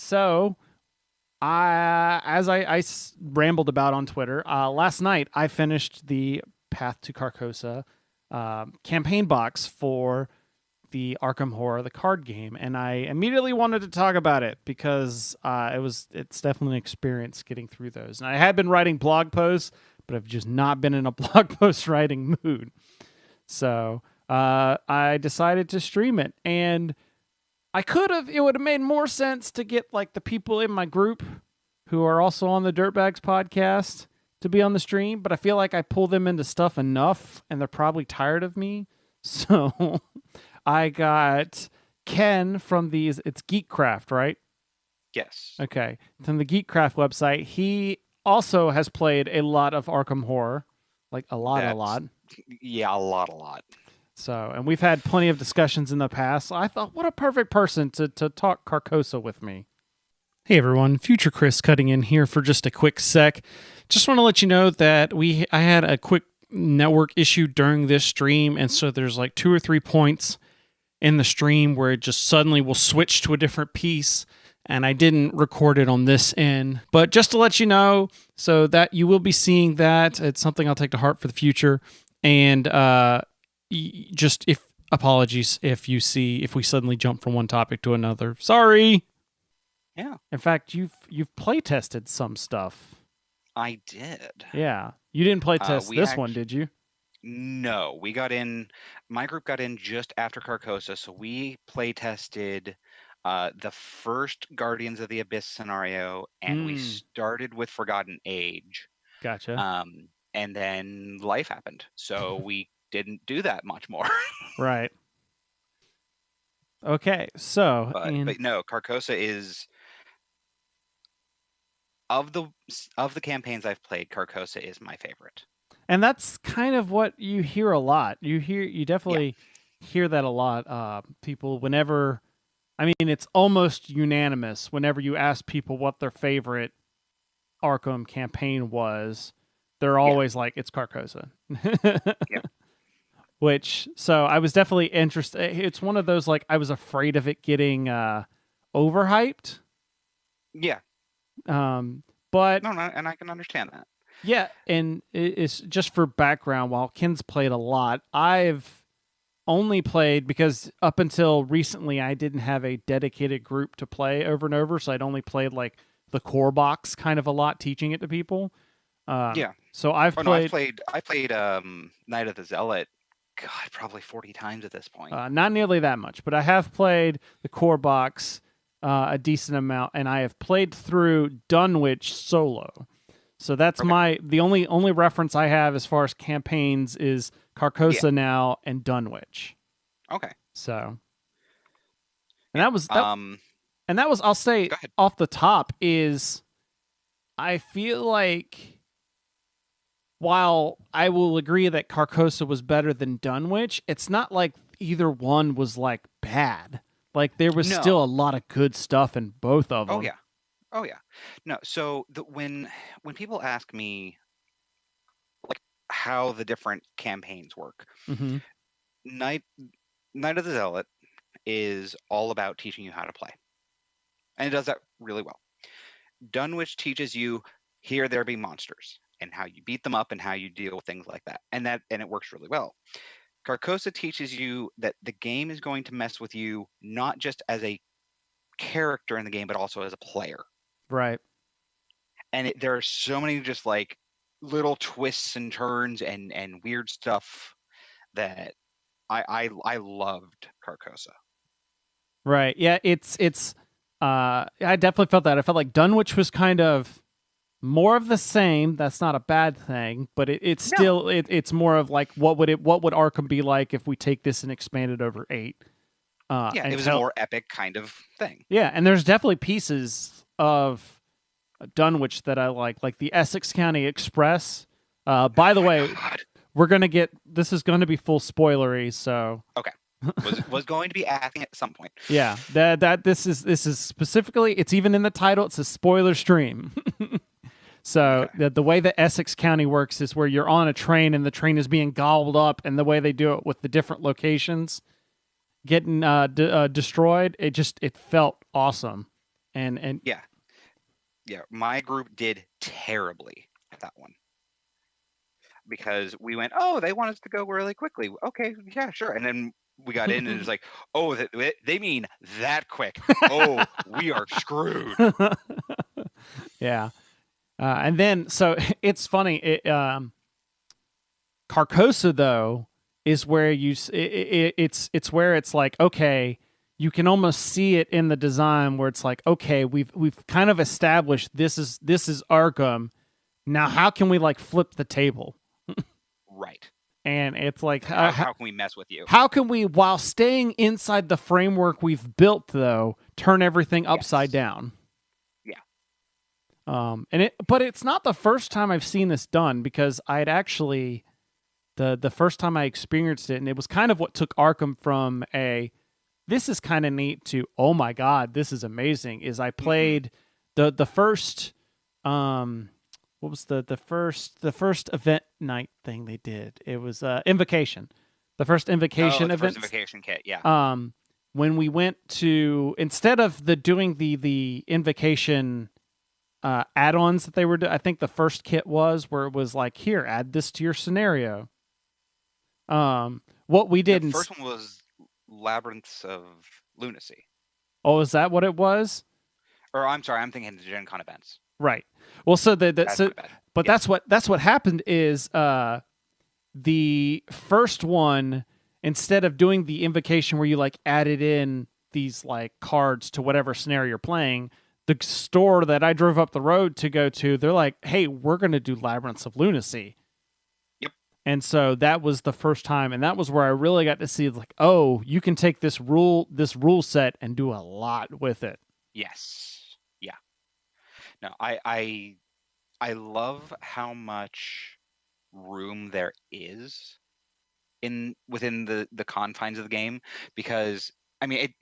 So as I rambled about on Twitter, last night I finished the Path to Carcosa campaign box for the Arkham Horror, the card game, and I immediately wanted to talk about it because it's definitely an experience getting through those. And I had been writing blog posts, but I've just not been in a blog post writing mood. So I decided to stream it, and it would have made more sense to get like the people in my group who are also on the Dirtbags podcast to be on the stream, but I feel like I pull them into stuff enough and they're probably tired of me. So I got Ken from it's Geek Craft, right? Yes. Okay. From the Geek Craft website. He also has played a lot of Arkham Horror, like a lot. Yeah, a lot. So, and we've had plenty of discussions in the past. So I thought, what a perfect person to talk Carcosa with me. Hey everyone, Future Chris cutting in here for just a quick sec. Just want to let you know that I had a quick network issue during this stream, and so there's like 2 or 3 points in the stream where it just suddenly will switch to a different piece, and I didn't record it on this end. But just to let you know, so that you will be seeing that. It's something I'll take to heart for the future. And apologies if we suddenly jump from one topic to another. Sorry. Yeah. In fact, you've play tested some stuff. I did. Yeah. You didn't play test this one, did you? No, my group got in just after Carcosa, so we play tested the first Guardians of the Abyss scenario, and we started with Forgotten Age. Gotcha. And then life happened, so we didn't do that much more. Right. Okay, so but no, Carcosa is of the campaigns I've played, Carcosa is my favorite. And that's kind of what you hear a lot. You definitely hear that a lot. People, it's almost unanimous whenever you ask people what their favorite Arkham campaign was, they're always like, it's Carcosa. So I was definitely interested. It's one of those, like, I was afraid of it getting overhyped. Yeah. But no, and I can understand that. Yeah, and it's just for background, while Ken's played a lot, I've only played because up until recently I didn't have a dedicated group to play over and over, so I'd only played like the core box kind of a lot, teaching it to people. So I played Night of the Zealot, God, probably 40 times at this point. Not nearly that much, but I have played the core box a decent amount, and I have played through Dunwich solo. So that's the only reference I have as far as campaigns is Carcosa now and Dunwich. Okay. So, and that was I'll say off the top is, I feel like while I will agree that Carcosa was better than Dunwich, it's not like either one was like bad. Like there was still a lot of good stuff in both of them. Oh yeah. No, so when people ask me like how the different campaigns work, Night of the Zealot is all about teaching you how to play. And it does that really well. Dunwich teaches you here there be monsters and how you beat them up and how you deal with things like that. And it works really well. Carcosa teaches you that the game is going to mess with you not just as a character in the game, but also as a player. Right. And there are so many just like little twists and turns and weird stuff that I loved Carcosa. Right. Yeah, it's I definitely felt that. I felt like Dunwich was kind of more of the same. That's not a bad thing, but it's still it's more of like what would Arkham be like if we take this and expand it over 8. It was a more epic kind of thing. Yeah, and there's definitely pieces of Dunwich that I like the Essex County Express. By the way, this is going to be full spoilery, so okay. was going to be asking at some point. Yeah, this is specifically, it's even in the title. It's a spoiler stream. So the way that Essex County works is where you're on a train and the train is being gobbled up, and the way they do it with the different locations getting destroyed, it felt awesome. And yeah, my group did terribly at that one because we went, oh, they want us to go really quickly. Okay, yeah, sure. And then we got in and it was like, oh, they mean that quick. Oh, we are screwed. Yeah. And then, so it's funny. Carcosa, though, is where it's where it's like, okay, you can almost see it in the design where it's like, okay, we've kind of established this is Arkham. Now, how can we like flip the table? Right. And it's like, how can we mess with you? How can we, while staying inside the framework we've built, though, turn everything upside down? Yeah. But it's not the first time I've seen this done, because I'd actually, the first time I experienced it, and it was kind of what took Arkham from this is kind of neat to, oh my God, this is amazing, is I played the first, what was the first event night thing they did? It was Invocation. The first Invocation event. First Invocation kit, yeah. When we went to, instead of doing the Invocation add-ons that they were I think the first kit was where it was like, here, add this to your scenario. What we did, the first one was Labyrinths of Lunacy. Oh, is that what it was? Or I'm sorry, I'm thinking the Gen Con events. Right. Well, so that's what happened is the first one, instead of doing the Invocation where you like added in these like cards to whatever scenario you're playing, the store that I drove up the road to go to, they're like, hey, we're going to do Labyrinths of Lunacy. Yep. And so that was the first time, and that was where I really got to see, like, oh, you can take this rule set and do a lot with it. Yes. Yeah. No, I love how much room there is within the confines of the game, because I mean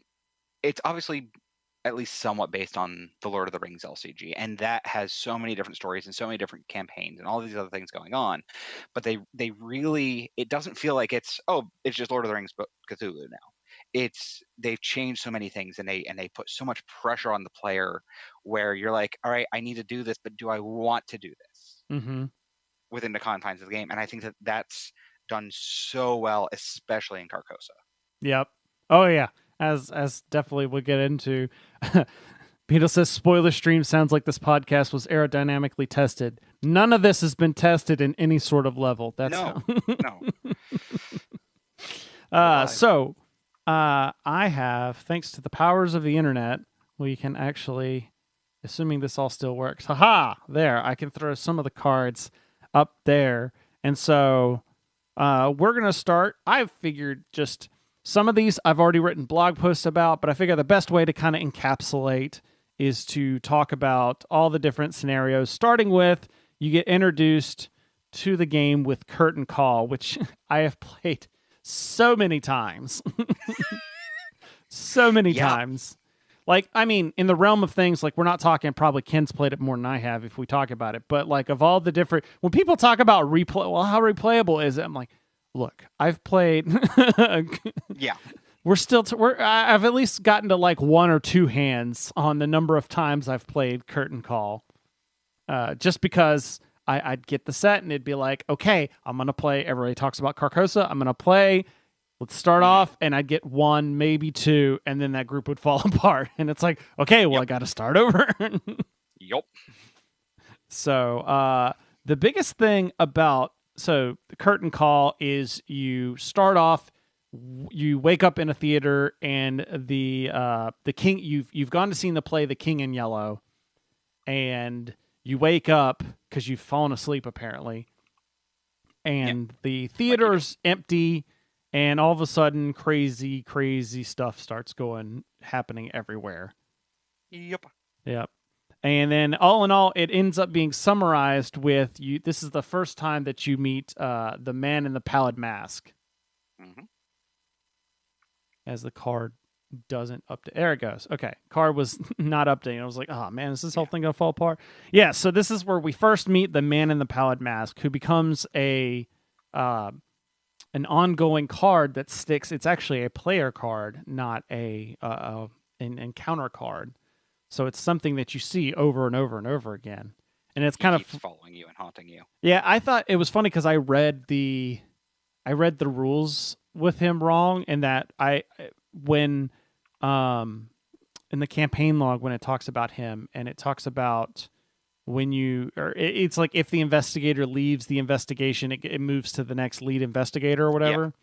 it's obviously at least somewhat based on the Lord of the Rings LCG, and that has so many different stories and so many different campaigns and all these other things going on. But they really, it doesn't feel like it's just Lord of the Rings but Cthulhu now. They've changed so many things, and they put so much pressure on the player where you're like, all right, I need to do this, but do I want to do this within the confines of the game? And I think that's done so well, especially in Carcosa. Yep. Oh yeah. As definitely we'll get into. Beetle says, spoiler stream sounds like this podcast was aerodynamically tested. None of this has been tested in any sort of level. That's no. So I have, thanks to the powers of the internet, we can actually, assuming this all still works, there, I can throw some of the cards up there. And so we're going to start. I've figured just some of these I've already written blog posts about, but I figure the best way to kind of encapsulate is to talk about all the different scenarios, starting with you get introduced to the game with Curtain Call, which I have played so many times. So many times. Like, I mean, in the realm of things, like, we're not talking, probably Ken's played it more than I have if we talk about it, but like, of all the different, when people talk about replay, well, how replayable is it? I'm like, look, I've played. Yeah. I've at least gotten to like one or two hands on the number of times I've played Curtain Call. Just because I'd get the set and it'd be like, okay, I'm going to play. Everybody talks about Carcosa. I'm going to play. Let's start off. And I'd get one, maybe two, and then that group would fall apart. And it's like, okay, well, I got to start over. Yep. So the biggest thing about the Curtain Call is you start off, you wake up in a theater, and the king, you've gone to see the play The King in Yellow, and you wake up because you've fallen asleep apparently, and the theater's empty, and all of a sudden crazy stuff starts happening everywhere. Yep. And then, all in all, it ends up being summarized with you. This is the first time that you meet the man in the pallid mask. As the card doesn't update. There it goes. Okay. Card was not updating. I was like, oh, man, is this whole thing going to fall apart? Yeah, so this is where we first meet the man in the pallid mask, who becomes an ongoing card that sticks. It's actually a player card, not an encounter card. So it's something that you see over and over and over again. And it's kind of following you and haunting you. Yeah, I thought it was funny because I read the rules with him wrong, and that when in the campaign log when it talks about him, and it talks about when it's like if the investigator leaves the investigation, it moves to the next lead investigator or whatever. Yep.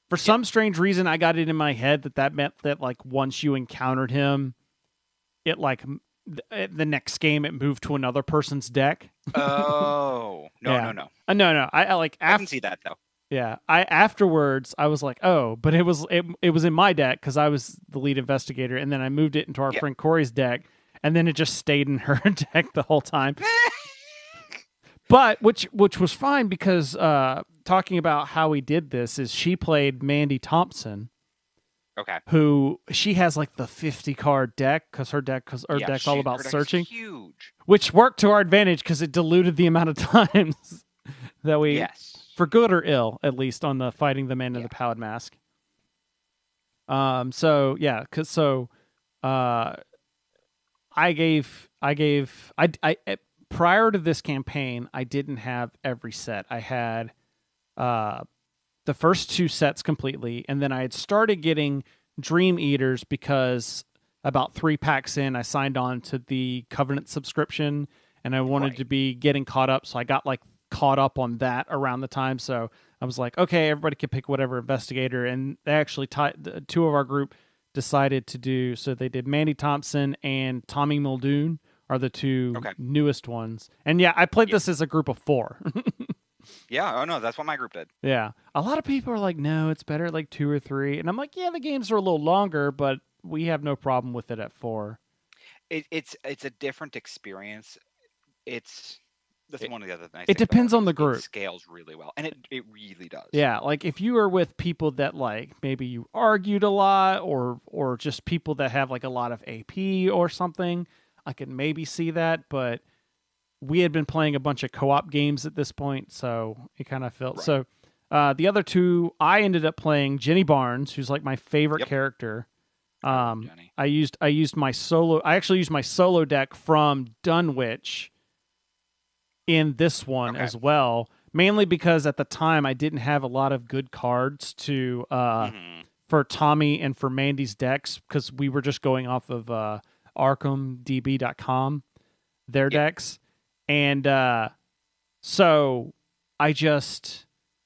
For some strange reason, I got it in my head that meant that like once you encountered him, it like the next game it moved to another person's deck. Oh no, yeah. no. I like. I can see that though. Yeah, afterwards I was like, oh, but it was in my deck because I was the lead investigator, and then I moved it into our friend Corey's deck, and then it just stayed in her deck the whole time. But which was fine because talking about how he did this is she played Mandy Thompson. Okay. Who she has like the 50 card deck because her deck's all about searching. Huge. Which worked to our advantage because it diluted the amount of times that we for good or ill, at least on the fighting the man in the powdered mask. I prior to this campaign, I didn't have every set. I had the first 2 sets completely, and then I had started getting Dream Eaters because about 3 packs in, I signed on to the Covenant subscription, and I wanted to be getting caught up, so I got like caught up on that around the time. So I was like, okay, everybody can pick whatever investigator, and they actually 2 of our group decided to do so. They did Mandy Thompson and Tommy Muldoon are the 2 newest ones, and I played this as a group of 4. Yeah, oh no, that's what my group did. Yeah. A lot of people are like, no, it's better at like 2 or 3. And I'm like, yeah, the games are a little longer, but we have no problem with it at 4. It's a different experience. That's one of the other things. It depends on the group. It scales really well, and it really does. Yeah, like if you are with people that like maybe you argued a lot, or just people that have like a lot of AP or something, I could maybe see that, but we had been playing a bunch of co-op games at this point, so it kind of felt so. The other 2, I ended up playing Jenny Barnes, who's like my favorite character. I used my solo. I actually used my solo deck from Dunwich in this one as well, mainly because at the time I didn't have a lot of good cards to for Tommy and for Mandy's decks because we were just going off of ArkhamDB.com, their decks. And so I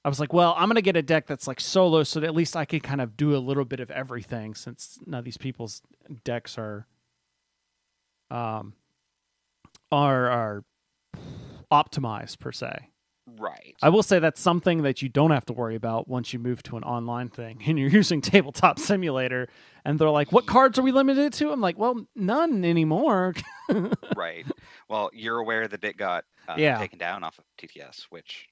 was like, well, I'm going to get a deck that's like solo so that at least I can kind of do a little bit of everything since none of these people's decks are optimized per se. Right. I will say that's something that you don't have to worry about once you move to an online thing and you're using Tabletop Simulator and they're like, what cards are we limited to? I'm like, well, none anymore. Right. Well, you're aware that it got taken down off of TTS, which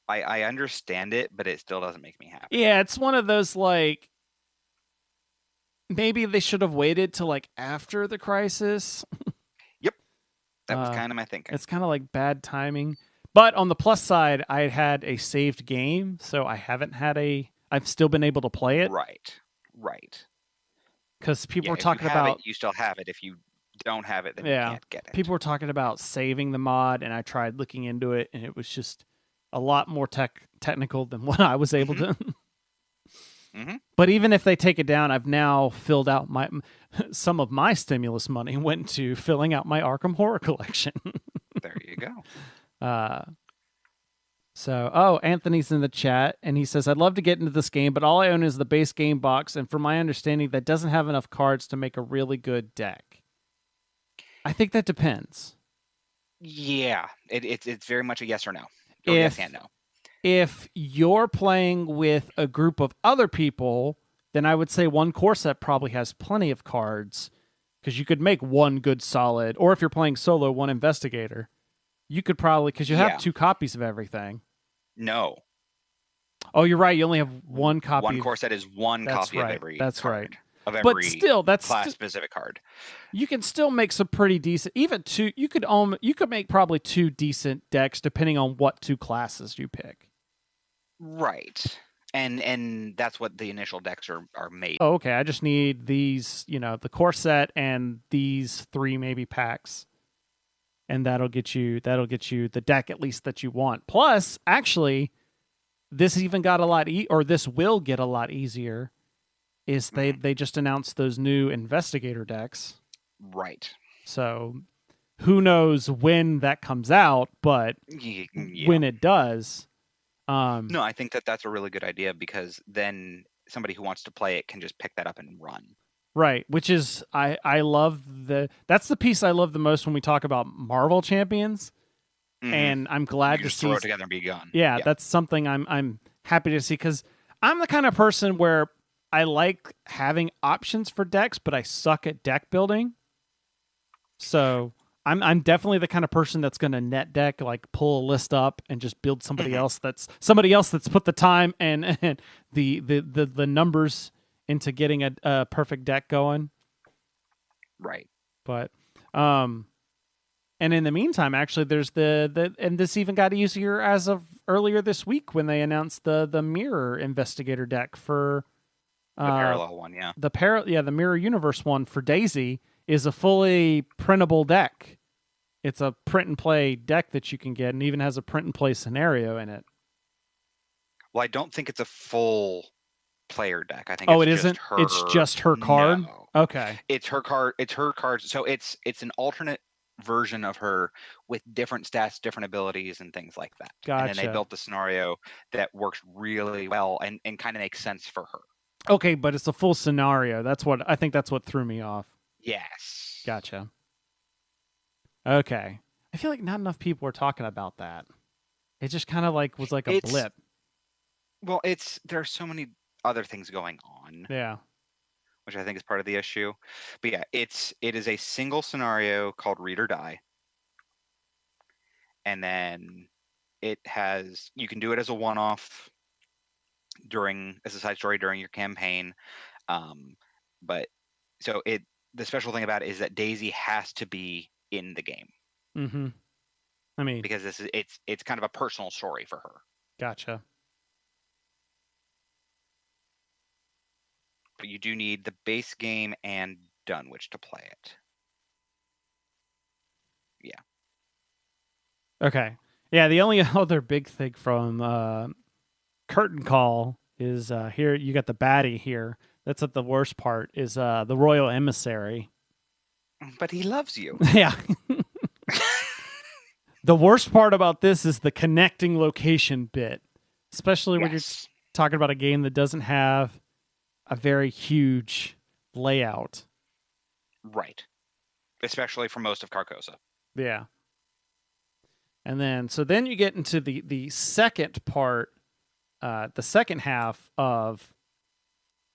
I understand it, but it still doesn't make me happy. Yeah, it's one of those like maybe they should have waited till like after the crisis. Yep. That was kind of my thinking. It's kind of like bad timing. But on the plus side, I had a saved game, so I've still been able to play it. Right. Because people were talking about... you still have it. If you don't have it, then you can't get it. People were talking about saving the mod, and I tried looking into it, and it was just a lot more technical than what I was able to. But even if they take it down, I've now filled out some of my stimulus money went to filling out my Arkham Horror collection. There you go. Anthony's in the chat, and he says, I'd love to get into this game, but all I own is the base game box, and from my understanding, that doesn't have enough cards to make a really good deck. I think that depends. Yeah, it's very much a yes or no. Or yes and no. If you're playing with a group of other people, then I would say one core set probably has plenty of cards, because you could make one good solid, or if you're playing solo, one investigator. You could probably, because you have 2 copies of everything. No. Oh, you're right. You only have 1 copy. One core set is one copy of every card. Of every but still, that's class-specific card. You can still make some pretty decent, even 2, you could make probably 2 decent decks depending on what 2 classes you pick. Right. And that's what the initial decks are made. Oh, okay. I just need these, the core set and these 3 maybe packs. And that'll get you the deck at least that you want. Plus, actually, this even got a lot this will get a lot easier. Is they just announced those new Investigator decks. Right. So who knows when that comes out, but when it does. No, I think that's a really good idea, because then somebody who wants to play it can just pick that up and run. Right, which is I love that's the piece I love the most when we talk about Marvel champions, and I'm glad to see throw it together and be gone. Yeah, that's something I'm happy to see, because I'm the kind of person where I like having options for decks, but I suck at deck building. So I'm definitely the kind of person that's going to net deck, like pull a list up and just build somebody else that's put the time and the numbers into getting a perfect deck going. Right. But and in the meantime, actually, there's and this even got easier as of earlier this week when they announced the Mirror Investigator deck for the parallel one, yeah. The Mirror Universe one for Daisy is a fully printable deck. It's a print and play deck that you can get, and even has a print and play scenario in it. Well, I don't think it's a full player deck. I think it isn't. It's just her card. No. Okay. It's her card. It's her cards. So it's an alternate version of her with different stats, different abilities, and things like that. Gotcha. And then they built the scenario that works really well and kind of makes sense for her. Okay, but it's a full scenario. That's what threw me off. Yes. Gotcha. Okay. I feel like not enough people were talking about that. It just kind of was like a blip. Well, there are so many other things going on. Yeah. Which I think is part of the issue. But yeah, it is a single scenario called Read or Die. And then you can do it as a one-off as a side story during your campaign. But so the special thing about it is that Daisy has to be in the game. Mm-hmm. I mean, because it's kind of a personal story for her. Gotcha. But you do need the base game and Dunwich to play it. Yeah. Okay. Yeah, the only other big thing from Curtain Call is here you got the baddie here. That's at the worst part is the Royal Emissary. But he loves you. Yeah. The worst part about this is the connecting location bit, especially when you're talking about a game that doesn't have a very huge layout. Right. Especially for most of Carcosa. Yeah. And then you get into the second part, the second half of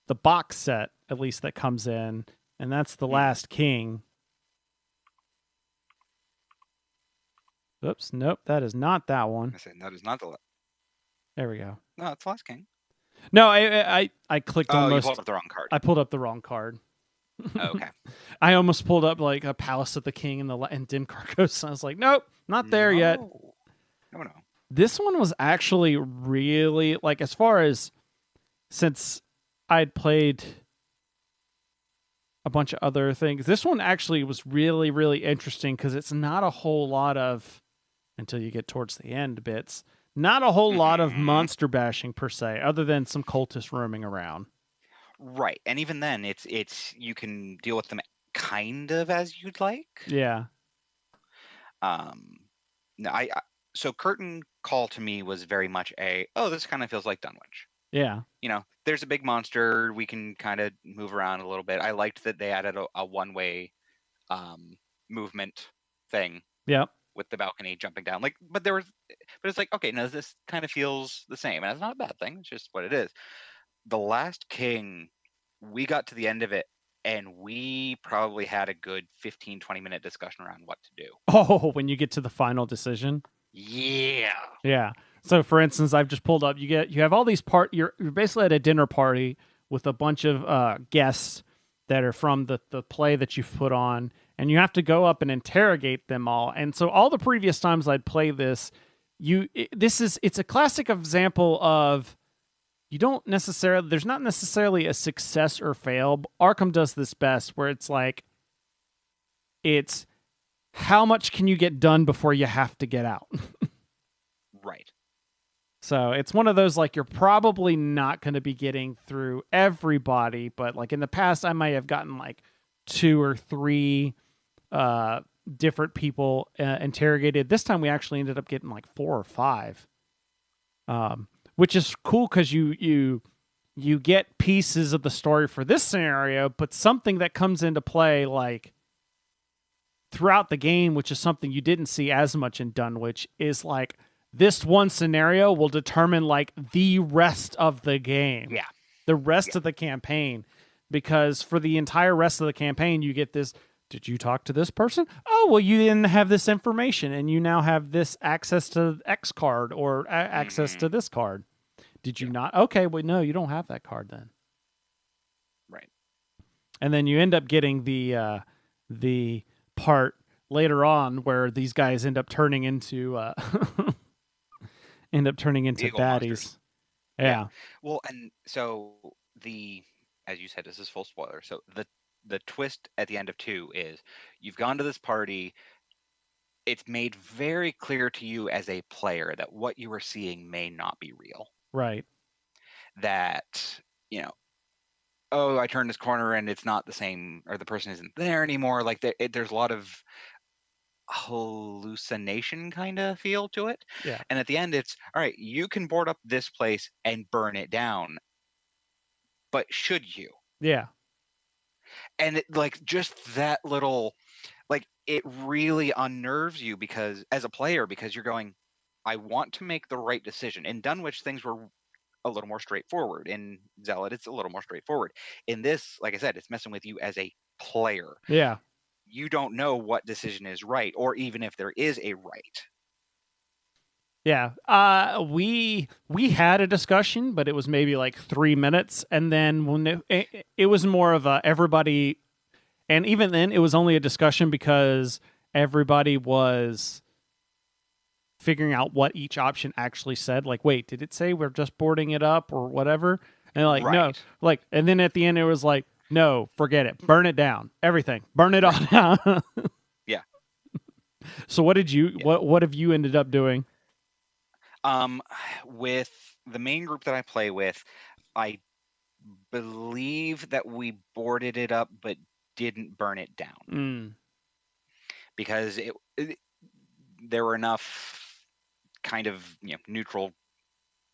the box set, at least, that comes in, and that's The Last King. Oops, nope, that is not that one. I said that is not the last. There we go. No, it's The Last King. No, I clicked almost. You pulled up the wrong card. I pulled up the wrong card. Okay. I almost pulled up like a Palace of the King and Dim Carcosa. I was like, nope, not there yet. No. This one was actually really, as far as, since I'd played a bunch of other things, this one actually was really, really interesting because it's not a whole lot of, until you get towards the end bits, not a whole lot of monster bashing per se, other than some cultists roaming around. Right, and even then, it's you can deal with them kind of as you'd like. Yeah. No, so Curtain Call to me was very much this kind of feels like Dunwich. Yeah. There's a big monster. We can kind of move around a little bit. I liked that they added a one-way movement thing. Yep. With the balcony jumping down. But it's like, okay, no, this kind of feels the same. And it's not a bad thing. It's just what it is. The Last King, we got to the end of it, and we probably had a good 15, 20-minute discussion around what to do. Oh, when you get to the final decision? Yeah. Yeah. So, for instance, I've just pulled up. You have all these you're basically at a dinner party with a bunch of guests that are from the play that you've put on, and you have to go up and interrogate them all. And so, all the previous times I'd play this, it's a classic example of there's not necessarily a success or fail. Arkham does this best, where it's like, it's how much can you get done before you have to get out. Right. So it's one of those, like, you're probably not going to be getting through everybody, but like in the past, I might have gotten like 2 or 3 different people interrogated. This time we actually ended up getting like 4 or 5, which is cool because you get pieces of the story for this scenario, but something that comes into play like throughout the game, which is something you didn't see as much in Dunwich, is like, this one scenario will determine like the rest of the game. Yeah. The rest of the campaign. Because for the entire rest of the campaign, you get this, did you talk to this person? Oh, well, you didn't have this information, and you now have this access to X card or access to this card. Did you not? Okay, well, no, you don't have that card then. Right. And then you end up getting the part later on where these guys end up turning into baddies. Monsters. Yeah. Well, and so as you said, this is full spoiler. So the twist at the end of 2 is you've gone to this party. It's made very clear to you as a player that what you are seeing may not be real. Right. That, oh, I turned this corner and it's not the same, or the person isn't there anymore. Like there's a lot of hallucination kind of feel to it. Yeah. And at the end, it's, all right, you can board up this place and burn it down, but should you? Yeah. And it, like, just that little, like, it really unnerves you because as a player, because you're going, I want to make the right decision. In Dunwich, things were a little more straightforward. In Zealot, it's a little more straightforward. In this, like I said, it's messing with you as a player. Yeah. You don't know what decision is right, or even if there is a right. Yeah. We had a discussion, but it was maybe like 3 minutes, and then when it was more of a everybody, and even then it was only a discussion because everybody was figuring out what each option actually said. Like, wait, did it say we're just boarding it up or whatever? And like, right. No, like, and then at the end it was like, no, forget it. Burn it down. Everything. Burn it all down. Yeah. So what did you, what have you ended up doing? With the main group that I play with, I believe that we boarded it up, but didn't burn it down. Because there were enough kind of, neutral,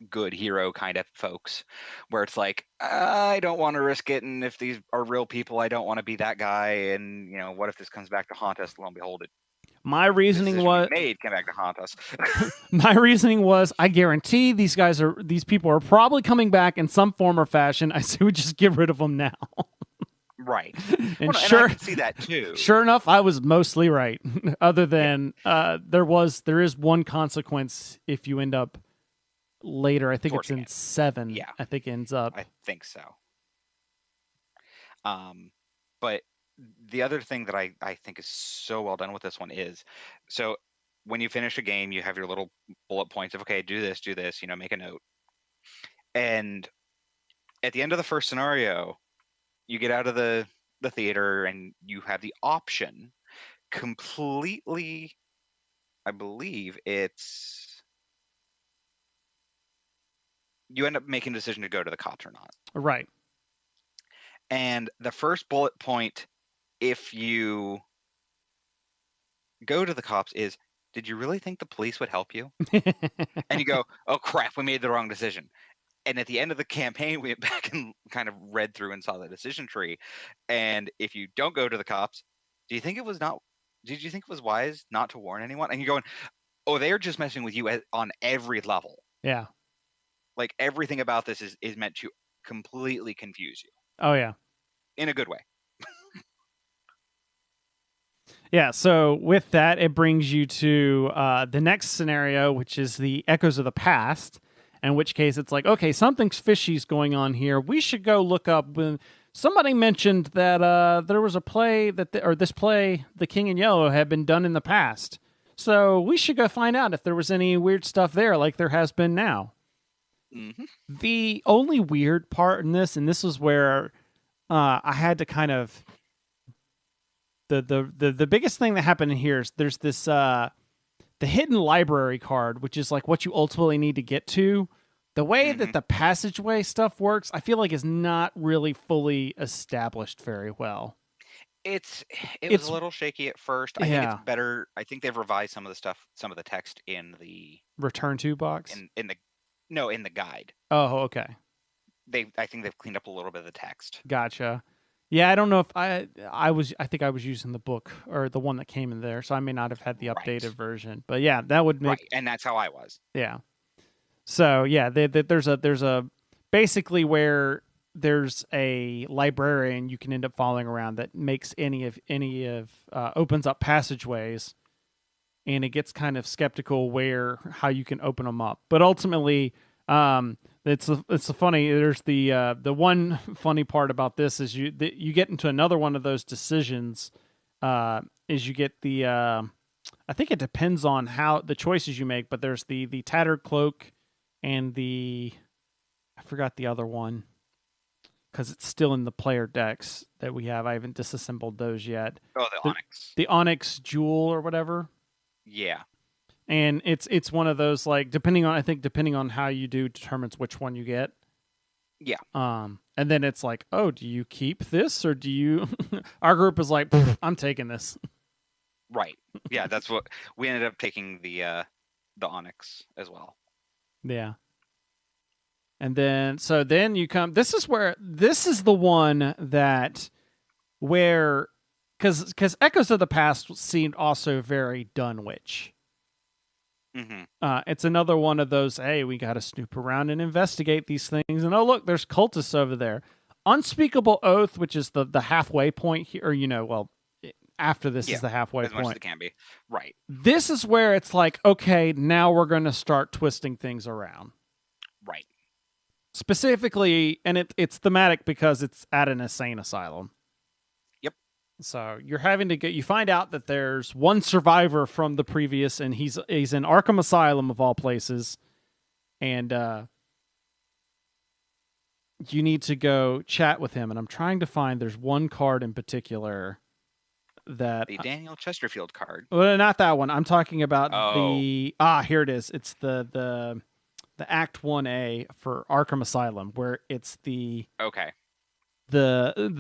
good hero kind of folks where it's like, I don't want to risk it, and if these are real people, I don't want to be that guy, and what if this comes back to haunt us? Lo and behold, my reasoning was came back to haunt us. My reasoning was, I guarantee these people are probably coming back in some form or fashion. I say we just get rid of them now. Right. And and I can see that too. Sure enough, I was mostly right. Other than there is one consequence if you end up later. I think it's in 7. Yeah. I think it ends up. I think so. But the other thing that I think is so well done with this one is, so when you finish a game, you have your little bullet points of, okay, do this, make a note. And at the end of the first scenario, you get out of the theater and you have the option completely, I believe it's, you end up making a decision to go to the cops or not. Right. And the first bullet point, if you go to the cops, is, did you really think the police would help you? And you go, oh crap, we made the wrong decision. And at the end of the campaign, we went back and kind of read through and saw the decision tree. And if you don't go to the cops, did you think it was wise not to warn anyone? And you're going, oh, they're just messing with you on every level. Yeah. Like, everything about this is meant to completely confuse you. Oh, yeah. In a good way. Yeah, so with that, it brings you to the next scenario, which is the Echoes of the Past, in which case it's like, okay, something's fishy's going on here. We should go look up. When somebody mentioned that there was a play this play, The King in Yellow, had been done in the past. So we should go find out if there was any weird stuff there like there has been now. Mm-hmm. The only weird part in this, and this was where I had to kind of the biggest thing that happened in here is there's this the hidden library card, which is like what you ultimately need to get to. The way that the passageway stuff works, I feel like is not really fully established very well. It was a little shaky at first. I think Yeah. it's better. I think they've revised some of the stuff, some of the text in the Return to box. in the guide. Oh, okay. I think they've cleaned up a little bit of the text. Gotcha. Yeah, I don't know if I think I was using the book or the one that came in there, so I may not have had the updated version. But yeah, that would make right, and that's how I was. Yeah. So yeah, there's a basically where there's a librarian you can end up following around that makes any of opens up passageways, and it gets kind of skeptical how you can open them up. But ultimately, it's a funny. There's the one funny part about this is you get into another one of those decisions. Is you get the I think it depends on how the choices you make, but there's the tattered cloak and I forgot the other one because it's still in the player decks that we have. I haven't disassembled those yet. Oh, the onyx. The onyx jewel or whatever. Yeah. And it's one of those, like, depending on how you do determines which one you get. Yeah. And then it's like, oh, do you keep this or do you our group is like, I'm taking this. Right. Yeah, that's what we ended up taking the onyx as well. Yeah. And then you come, this is the one that where because Echoes of the Past seemed also very Dunwich. It's another one of those, hey, we got to snoop around and investigate these things. And oh, look, there's cultists over there. Unspeakable Oath, which is the halfway point here, or after this is the halfway point. As much as it can be. Right. This is where it's like, okay, now we're going to start twisting things around. Right. Specifically, and it's thematic because it's at an insane asylum. Yep. So you're having to you find out that there's one survivor from the previous, and he's in Arkham Asylum of all places, and you need to go chat with him. And I'm trying to find. There's one card in particular that the Daniel Chesterfield card. Well, not that one. I'm talking about here it is. It's the Act 1A for Arkham Asylum, where it's the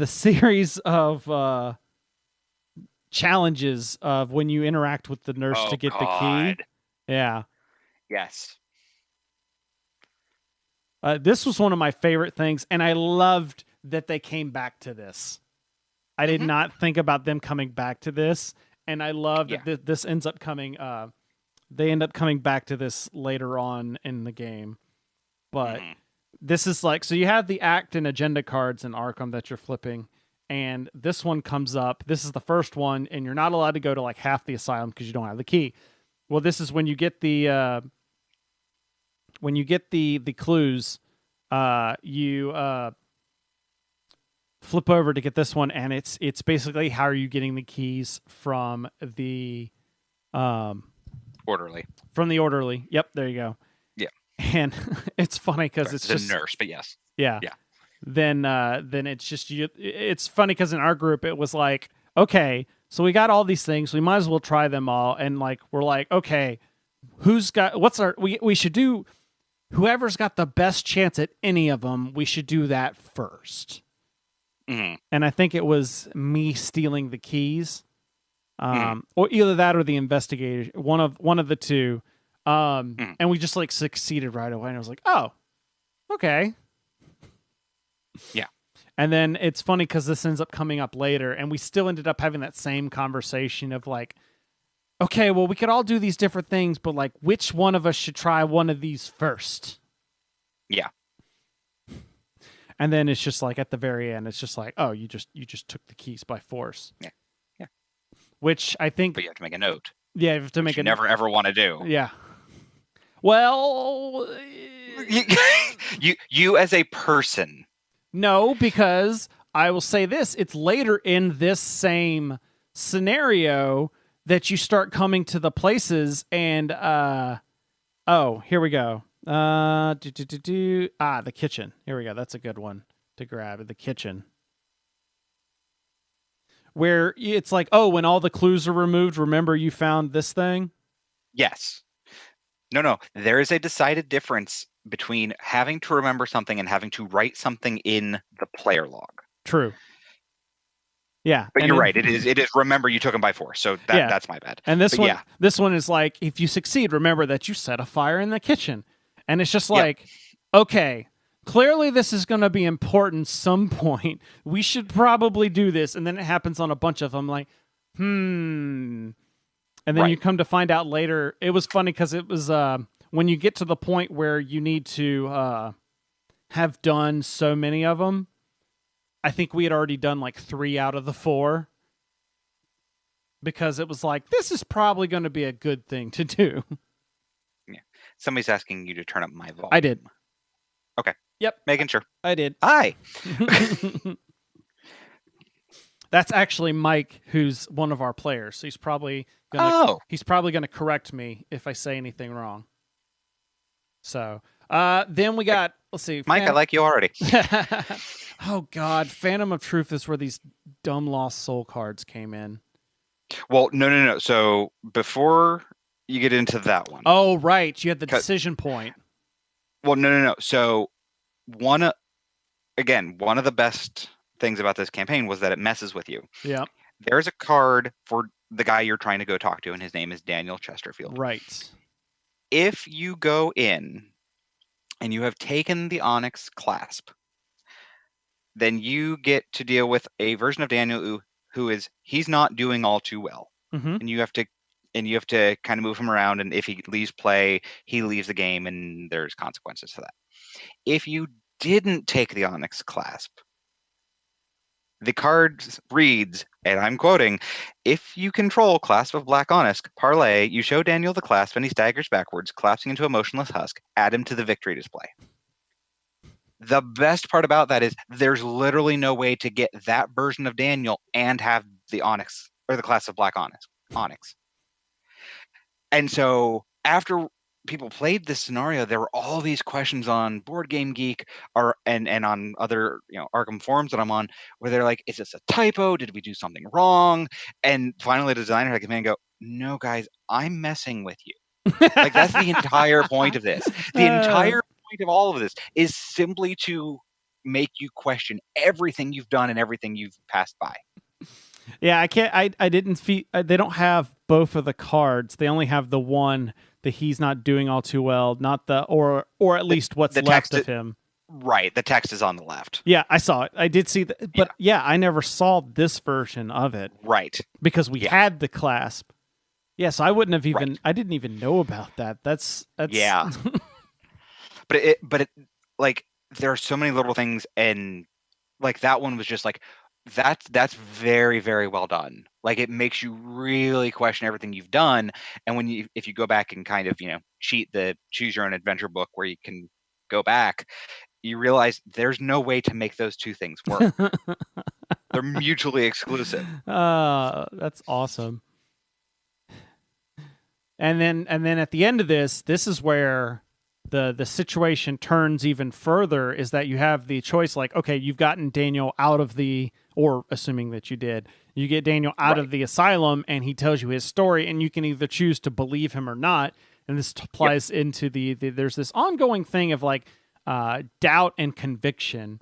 series of challenges of when you interact with the nurse to get the key. Yeah. Yes. This was one of my favorite things, and I loved that they came back to this. I did not think about them coming back to this, and I love that this ends up coming. They end up coming back to this later on in the game, but this is like, so you have the act and agenda cards in Arkham that you're flipping, and this one comes up. This is the first one, and you're not allowed to go to like half the asylum because you don't have the key. Well, this is when you get the clues. You flip over to get this one, and it's basically how are you getting the keys from the orderly. From the orderly. Yep, there you go. Yeah. And it's funny because it's just a nurse, but yes. Yeah. Yeah. Then it's just it's funny because in our group it was like, okay, so we got all these things, we might as well try them all, and like we're like, okay, we should do whoever's got the best chance at any of them, we should do that first. And I think it was me stealing the keys. Or either that or the investigator, one of the two. And we just like succeeded right away. And I was like, oh, okay. Yeah. And then it's funny because this ends up coming up later, and we still ended up having that same conversation of like, okay, well, we could all do these different things, but like, which one of us should try one of these first? Yeah. And then it's just like at the very end, it's just like, oh, you just took the keys by force. Yeah. Yeah. Which I think, but you have to make a note. Yeah, you have to make a never ever want to do. Yeah. Well, you as a person. No, because I will say this: it's later in this same scenario that you start coming to the places, and here we go. The kitchen. Here we go. That's a good one to grab. The kitchen. Where it's like, oh, when all the clues are removed, remember you found this thing? Yes. No. There is a decided difference between having to remember something and having to write something in the player log. True. Yeah. But you're right. It is remember you took them by force. So that's my bad. And this one is like, if you succeed, remember that you set a fire in the kitchen. And it's just like, okay, clearly this is going to be important some point. We should probably do this. And then it happens on a bunch of them, like, And then you come to find out later. It was funny because it was when you get to the point where you need to have done so many of them. I think we had already done like 3 out of the 4. Because it was like, this is probably going to be a good thing to do. Yeah. Somebody's asking you to turn up my volume. I did. Okay. Yep. Making sure. I did. Hi. That's actually Mike, who's one of our players. So he's probably gonna correct me if I say anything wrong. So then we got, let's see. Mike, I like you already. Oh God, Phantom of Truth is where these dumb Lost Soul cards came in. Well, no. So before you get into that one. Oh, right. You had the decision point. Well, no. So one of the best things about this campaign was that it messes with you. Yeah. There's a card for the guy you're trying to go talk to, and his name is Daniel Chesterfield. Right. If you go in and you have taken the Onyx clasp, then you get to deal with a version of Daniel he's not doing all too well. Mm-hmm. And you have to kind of move him around, and if he leaves play, he leaves the game, and there's consequences to that. If you didn't take the Onyx clasp, the card reads, and I'm quoting, if you control Clasp of Black Onyx, parlay, you show Daniel the clasp and he staggers backwards, collapsing into a motionless husk, add him to the victory display. The best part about that is there's literally no way to get that version of Daniel and have the Onyx, or the Clasp of Black Onyx. And so after people played this scenario, there were all these questions on Board Game Geek and on other Arkham forums that I'm on, where they're like, is this a typo? Did we do something wrong? And finally the designer had to come in and go, no guys, I'm messing with you. Like, that's the entire point of this. The entire point of all of this is simply to make you question everything you've done and everything you've passed by. Yeah, I can't. I didn't. They don't have both of the cards. They only have the one that he's not doing all too well. Not the or at least what's left of him. Right. The text is on the left. Yeah, I saw it. I did see that. But I never saw this version of it. Right. Because we had the clasp. Yeah, so I wouldn't have even. Right. I didn't even know about that. That's yeah. but it like there are so many little things, and like that one was just like. That's very, very well done. Like, it makes you really question everything you've done. And if you go back and kind of, cheat the choose your own adventure book where you can go back, you realize there's no way to make those two things work. They're mutually exclusive. That's awesome. And then at the end of this is where the situation turns even further, is that you have the choice, like, okay, you've gotten Daniel out of or assuming that you did, you get Daniel out of the asylum, and he tells you his story, and you can either choose to believe him or not. And this applies into there's this ongoing thing of like doubt and conviction.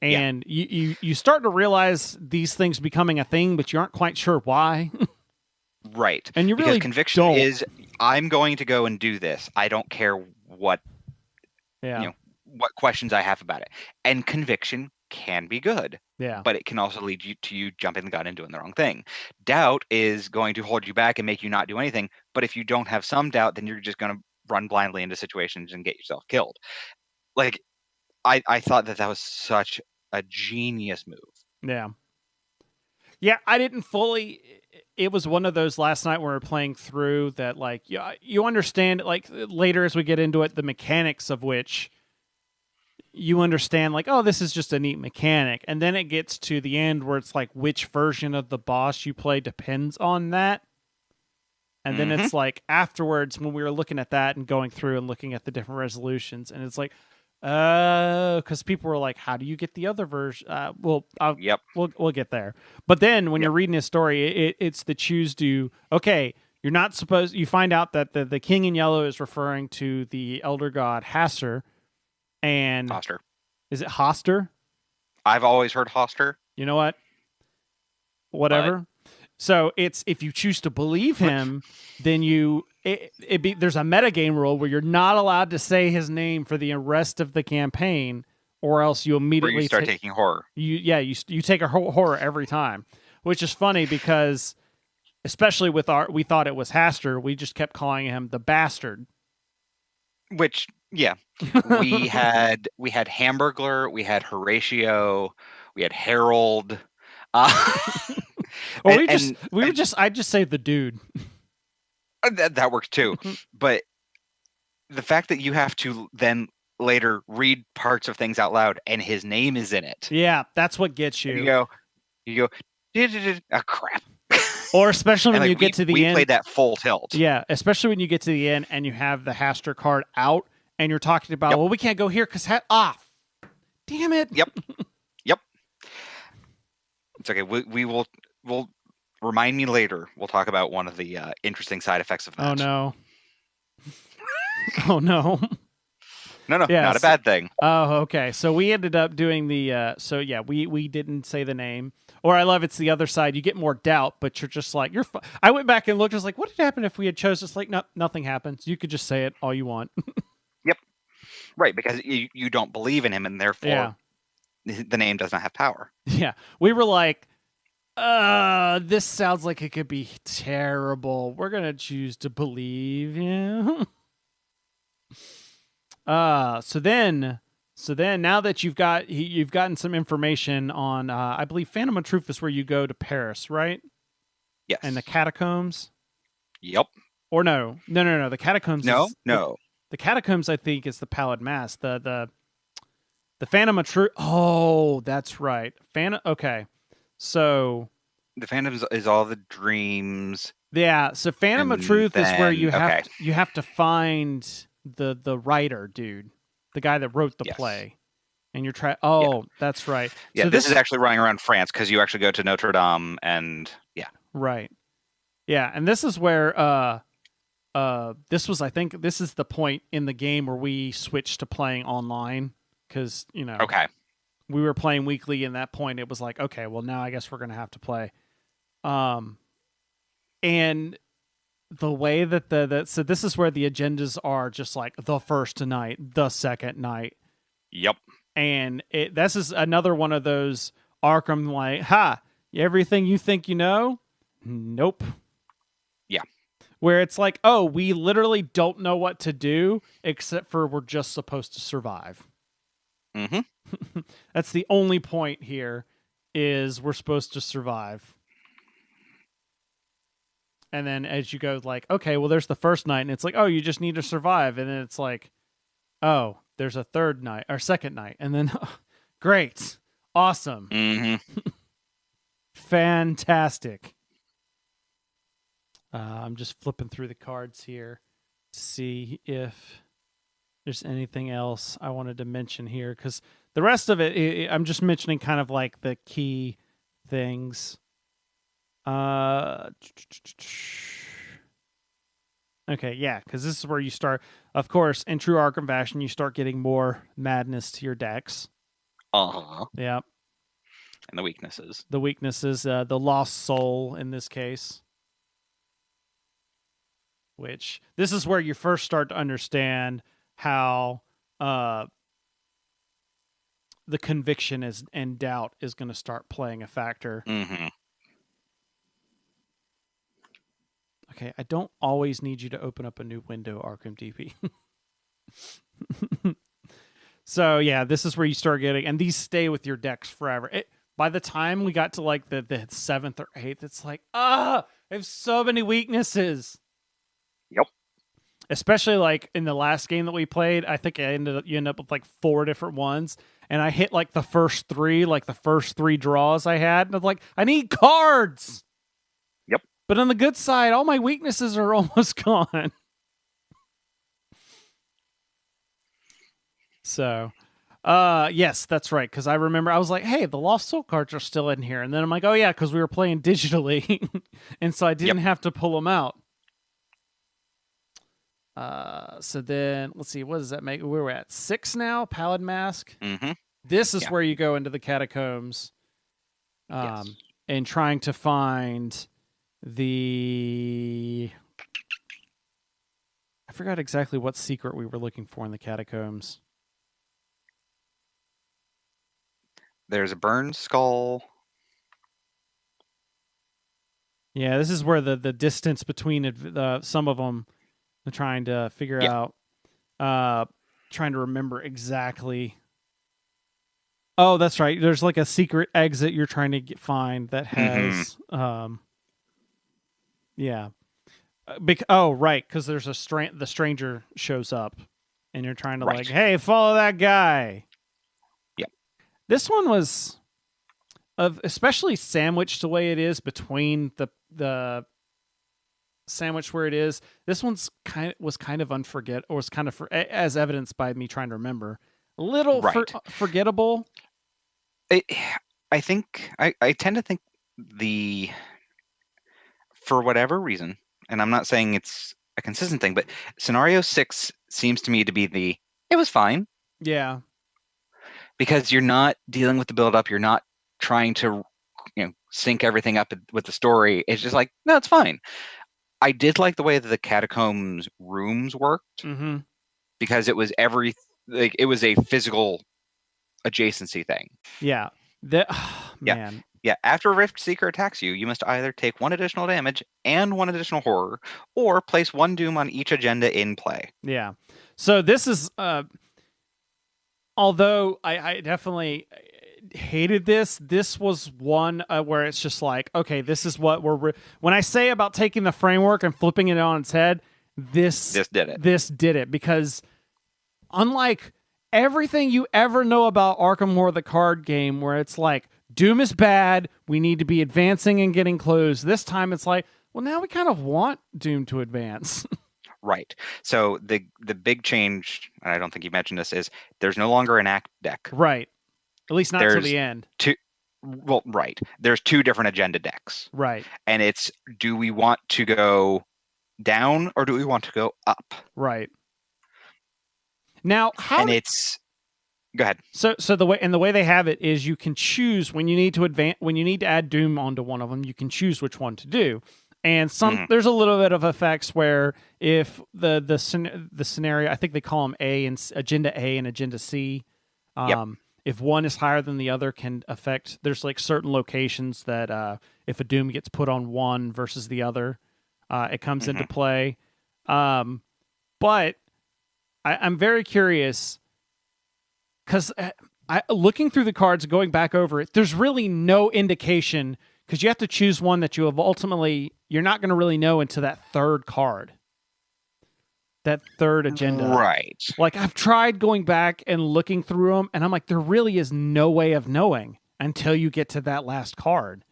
And you start to realize these things becoming a thing, but you aren't quite sure why. Right. And you really because conviction is, I'm going to go and do this. I don't care what what questions I have about it. And conviction can be good. Yeah. But it can also lead you to you jumping the gun and doing the wrong thing. Doubt is going to hold you back and make you not do anything. But if you don't have some doubt, then you're just going to run blindly into situations and get yourself killed. Like, I thought that was such a genius move. Yeah. Yeah, I didn't fully. It was one of those last night where we were playing through that, like, you understand, like, later as we get into it, the mechanics of which you understand, like, oh, this is just a neat mechanic. And then it gets to the end where it's like which version of the boss you play depends on that. And then it's like afterwards when we were looking at that and going through and looking at the different resolutions, and it's like, because people were like, how do you get the other version? We'll get there. But then when you're reading his story, it's the choose to, okay, you're not supposed, you find out that the king in yellow is referring to the elder god Hasser, and Hoster. Is it Hoster? I've always heard Hoster. You know what? Whatever. So it's, if you choose to believe him, then there's a metagame rule where you're not allowed to say his name for the rest of the campaign, or else you immediately start taking horror. You take a horror every time, which is funny because, especially with we thought it was Haster, we just kept calling him the bastard. Which, yeah, we had Hamburglar, we had Horatio, we had Harold. Well, I'd just say the dude. That works too. But the fact that you have to then later read parts of things out loud and his name is in it. Yeah, that's what gets you. You go, oh, crap. Or especially when you get to the end. We played that full tilt. Yeah, especially when you get to the end and you have the Haster card out and you're talking about, well, we can't go here because off. Damn it. Yep. It's okay. We'll remind me later. We'll talk about one of the interesting side effects of that. Oh, no. Oh, no. No, not a bad thing. Oh, okay. So we ended up doing the, we didn't say the name. Or I love it's the other side. You get more doubt, but you're just like, I went back and looked, I was like, what did happen if we had chose this? Like, no, nothing happens. You could just say it all you want. Yep. Right, because you don't believe in him, and therefore the name does not have power. Yeah. We were like, this sounds like it could be terrible. We're going to choose to believe you. So then now that you've gotten some information on, I believe Phantom of Truth is where you go to Paris, right? Yes. And the catacombs? Yep. Or no. The catacombs. No. The catacombs, I think, is the Pallid Mask. The Phantom of Truth. Oh, that's right. Okay. So the Phantom is all the dreams. Yeah. So Phantom of Truth is where you have to find the writer dude, the guy that wrote the play, and you're trying. Oh, that's right. Yeah, so this is actually running around France because you actually go to Notre Dame, and right. Yeah, and this is where I think this is the point in the game where we switched to playing online because we were playing weekly, and that point it was like, okay, well now I guess we're gonna have to play, and the way that so this is where the agendas are just like the first night, the second night. Yep. And this is another one of those Arkham like, everything you think you know? Nope. Yeah. Where it's like, oh, we literally don't know what to do except for we're just supposed to survive. Mm-hmm. That's the only point here is we're supposed to survive. And then as you go like, okay, well, there's the first night, and it's like, oh, you just need to survive. And then it's like, oh, there's a third night or second night. And then, great. Awesome. Mm-hmm. Fantastic. I'm just flipping through the cards here to see if there's anything else I wanted to mention here. Because the rest of it, I'm just mentioning kind of like the key things. Okay, yeah, because this is where you start. Of course, in true Arkham fashion, you start getting more madness to your decks. Yep. And the weaknesses. The lost soul in this case. Which this is where you first start to understand how the conviction and doubt is going to start playing a factor. Mm-hmm. Okay, I don't always need you to open up a new window, Arkham DP. So, yeah, this is where you start getting... And these stay with your decks forever. By the time we got to, like, the 7th or 8th, it's like, I have so many weaknesses. Yep. Especially, like, in the last game that we played, I think you end up with, like, 4 different ones. And I hit, like, the first 3 draws I had. And I'm like, I need cards! But on the good side, all my weaknesses are almost gone. So, yes, that's right. Because I remember I was like, hey, the Lost Soul cards are still in here. And then I'm like, oh, yeah, because we were playing digitally. And so I didn't have to pull them out. So then, let's see, what does that make? We're at 6 now, Pallid Mask. Mm-hmm. This is where you go into the catacombs. And trying to find I forgot exactly what secret we were looking for in the catacombs. There's a burned skull. Yeah, this is where the distance between some of them, I'm trying to figure out, trying to remember exactly. Oh, that's right. There's like a secret exit you're trying to find that has, yeah. Right, because there's the stranger shows up, and you're trying to like, hey, follow that guy. Yep. This one was, especially sandwiched the way it is between the sandwich where it is. This one's was kind of as evidenced by me trying to remember, a little forgettable. I think I tend to think for whatever reason, and I'm not saying it's a consistent thing, but scenario 6 seems to me to be it was fine. Yeah. Because you're not dealing with the build-up, you're not trying to, sync everything up with the story. It's just like, no, it's fine. I did like the way that the catacombs rooms worked, because it was it was a physical adjacency thing. Yeah. Man. Yeah. After a Rift Seeker attacks you, you must either take 1 additional damage and 1 additional horror, or place 1 doom on each agenda in play. Yeah. So this is, although I definitely hated this was one where it's just like, okay, this is what when I say about taking the framework and flipping it on its head, this did it. This did it, because unlike everything you ever know about Arkham Horror, the card game, where it's like, Doom is bad, we need to be advancing and getting close. This time it's like, well, now we kind of want Doom to advance. Right. So the big change, and I don't think you mentioned this, is there's no longer an act deck. Right. At least not till the end. Right. There's 2 different agenda decks. Right. And it's, do we want to go down or do we want to go up? Right. Now, go ahead. So the way they have it is you can choose when you need to add Doom onto one of them, you can choose which one to do. And there's a little bit of effects where if the scenario, I think they call them Agenda A and Agenda C. If one is higher than the other, can affect. There's like certain locations that if a Doom gets put on one versus the other, it comes into play. But I'm very curious, because looking through the cards, going back over it, there's really no indication, because you have to choose one that you have you're not going to really know until that 3rd card. That 3rd agenda. Right. Like, I've tried going back and looking through them, and I'm like, there really is no way of knowing until you get to that last card.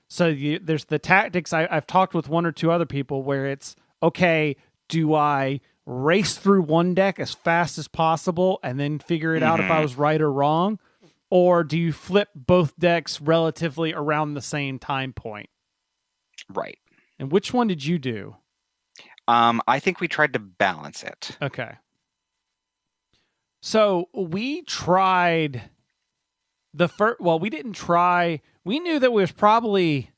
So there's the tactics. I've talked with 1 or 2 other people where it's, okay, do I race through one deck as fast as possible and then figure it out if I was right or wrong? Or do you flip both decks relatively around the same time point? Right. And which one did you do? I think we tried to balance it. Okay. So we tried we didn't try. We knew that we was probably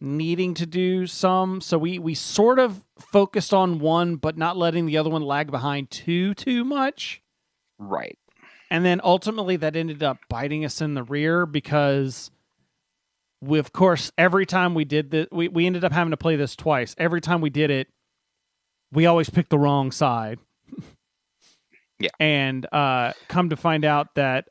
needing to do some, so we sort of focused on one, but not letting the other one lag behind too much. Right. And then ultimately that ended up biting us in the rear, because of course, every time we did this, we ended up having to play this twice. Every time we did it, we always picked the wrong side. Yeah. And come to find out that,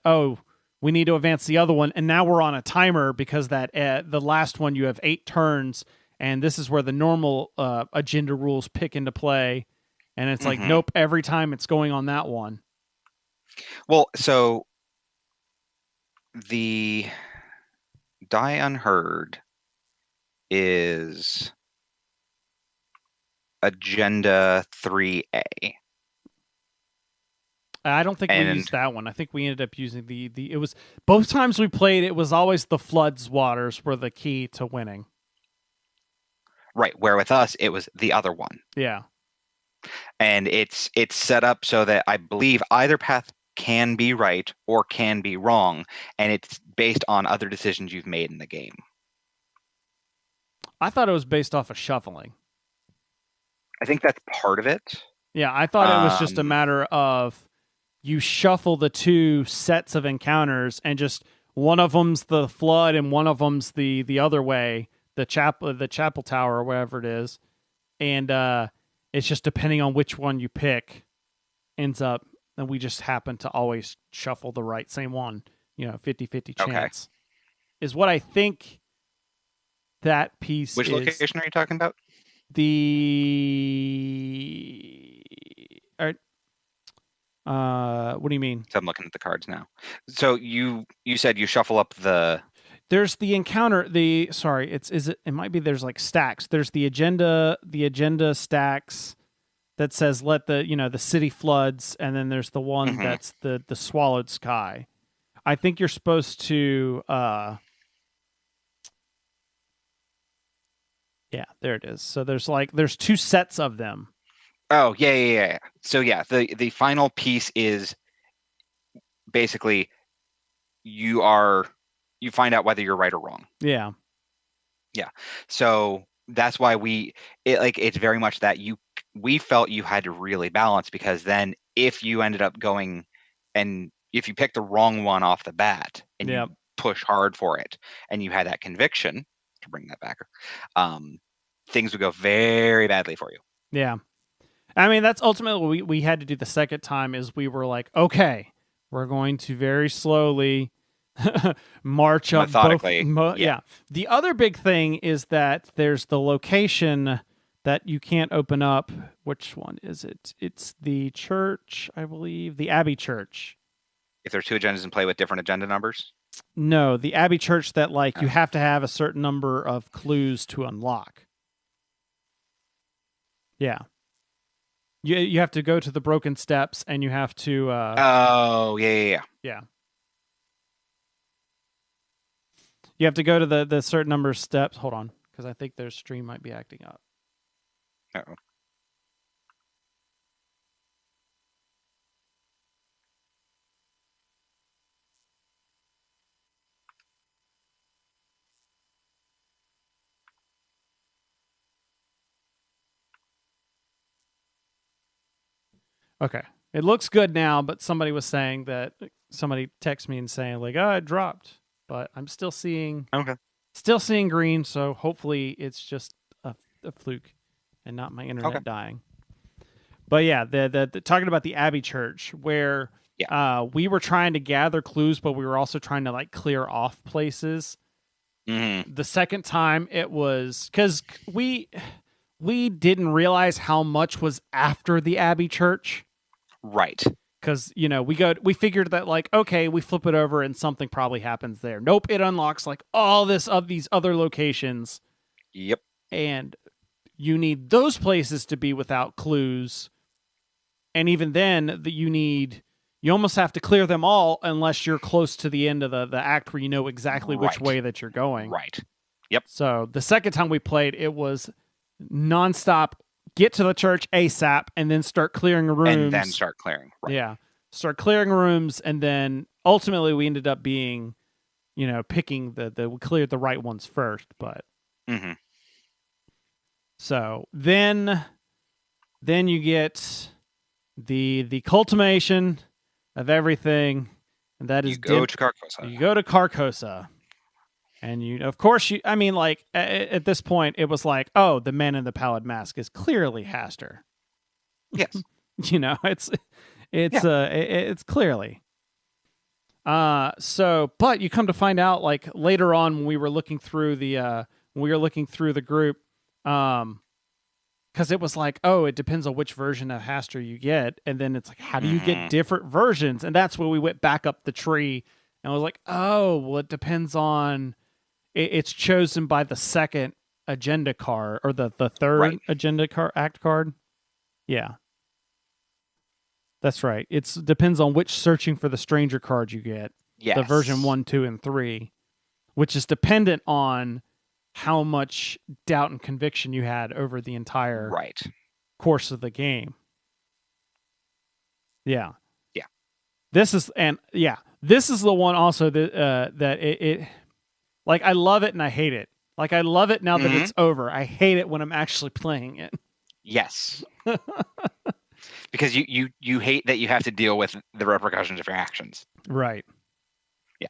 we need to advance the other one, and now we're on a timer, because that the last one you have 8 turns, and this is where the normal agenda rules pick into play, and it's like, nope, every time it's going on that one. Well, so the Die Unheard is Agenda 3A. I don't think we used that one. I think we ended up using the it was both times we played, it was always the floods waters were the key to winning. Right, where with us it was the other one. Yeah. And it's set up so that I believe either path can be right or can be wrong, and it's based on other decisions you've made in the game. I thought it was based off of shuffling. I think that's part of it. Yeah, I thought it was just a matter of you shuffle the two sets of encounters, and just one of them's the flood and one of them's the other way, the chapel tower or whatever it is, and it's just depending on which one you pick, ends up, and we just happen to always shuffle the right same one. 50-50 chance is what I think. That piece. Which location are you talking about? What do you mean? So I'm looking at the cards now. So you said you shuffle up the. There's the encounter. It might be there's like stacks. There's the agenda stacks that says let the city floods, and then there's the one that's the swallowed sky. I think you're supposed to. Yeah, there it is. So there's two sets of them. Oh, yeah. So yeah, the final piece is basically you find out whether you're right or wrong. Yeah. Yeah. So that's why it's very much that we felt you had to really balance, because then if you ended up going and if you picked the wrong one off the bat and you push hard for it and you had that conviction to bring that back, things would go very badly for you. Yeah. I mean, that's ultimately what we had to do the second time. Is we were like, okay, we're going to very slowly march up methodically. Yeah. The other big thing is that there's the location that you can't open up. Which one is it? It's the church, I believe, the Abbey Church. If there's two agendas in play with different agenda numbers? No, the Abbey Church that you have to have a certain number of clues to unlock. Yeah. You have to go to the broken steps, and you have to... Yeah. You have to go to the certain number of steps. Hold on, because I think their stream might be acting up. Uh-oh. Okay. It looks good now, but somebody texted me and saying like, "Oh, it dropped," but I'm still seeing green. So hopefully it's just a fluke and not my internet dying. But yeah, the talking about the Abbey Church, where we were trying to gather clues, but we were also trying to clear off places. Mm-hmm. The second time it was because we didn't realize how much was after the Abbey Church. Right. Because, we figured that okay, we flip it over and something probably happens there. Nope. It unlocks all this of these other locations. Yep. And you need those places to be without clues. And even then you almost have to clear them all unless you're close to the end of the act where you know exactly which way that you're going. Right. Yep. So the second time we played, it was nonstop. Get to the church ASAP, and then start clearing rooms. And then start clearing. Right. Yeah. Start clearing rooms, and then ultimately we ended up being, picking we cleared the right ones first, but. Mm-hmm. So then you get the culmination of everything, and that is you go to Carcosa. You go to Carcosa. And of course, at this point, it was like, oh, the man in the pallid mask is clearly Haster. Yes. It's clearly. But you come to find out, later on when we were looking through the group, because it was it depends on which version of Haster you get, and then it's how do you get different versions? And that's where we went back up the tree, and I was like, oh, well, it depends on. It's chosen by the second agenda card, or the third agenda act card. Yeah. That's right. It depends on which searching for the stranger card you get. Yes. The version 1, 2, and 3, which is dependent on how much doubt and conviction you had over the entire course of the game. Yeah. Yeah. This is the one also that it like, I love it and I hate it. Like, I love it now that it's over. I hate it when I'm actually playing it. Yes. Because you hate that you have to deal with the repercussions of your actions. Right. Yeah.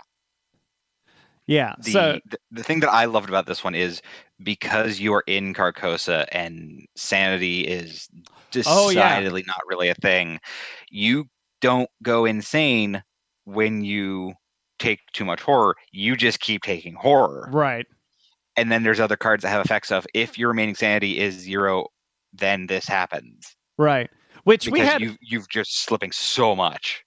Yeah. The thing that I loved about this one is because you are in Carcosa and sanity is decidedly not really a thing, you don't go insane when you take too much horror. You just keep taking horror. Right. And then there's other cards that have effects of, if your remaining sanity is 0, then this happens. Right. Which because you've just slipping so much.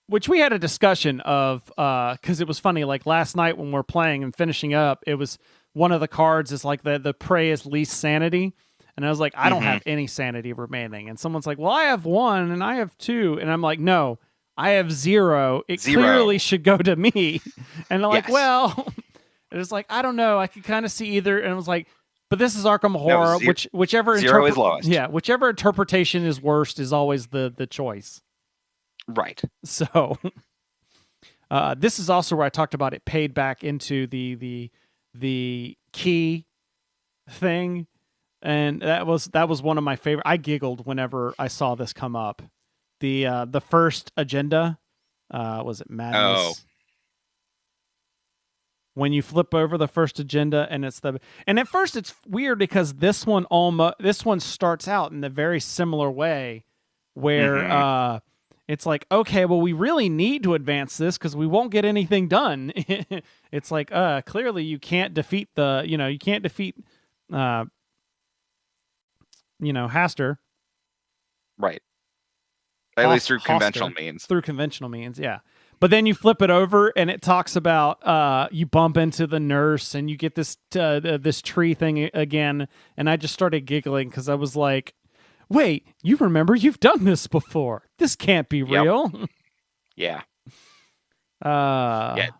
Which we had a discussion of, because it was funny. Like last night when we're playing and finishing up, it was one of the cards is like the prey is least sanity, and I was like, I don't have any sanity remaining, and someone's like, well, I have 1 and I have 2, and I'm like, no, I have 0. It clearly should go to me, and I'm like, well, it's like, I don't know, I could kind of see either, and I was like, but this is Arkham Horror, whichever 0 is lowest. Yeah, whichever interpretation is worst is always the choice. Right. So, this is also where I talked about it paid back into the key thing, and that was one of my favorite. I giggled whenever I saw this come up. The first agenda, was it Madness? Oh. When you flip over the first agenda, and at first it's weird because this one starts out in a very similar way, where it's like, okay, well, we really need to advance this because we won't get anything done. It's like, clearly you can't defeat Haster. Right. At least through conventional means. Through conventional means, yeah. But then you flip it over and it talks about you bump into the nurse and you get this this tree thing again. And I just started giggling because I was like, wait, you remember you've done this before. This can't be real. Yeah. Yeah,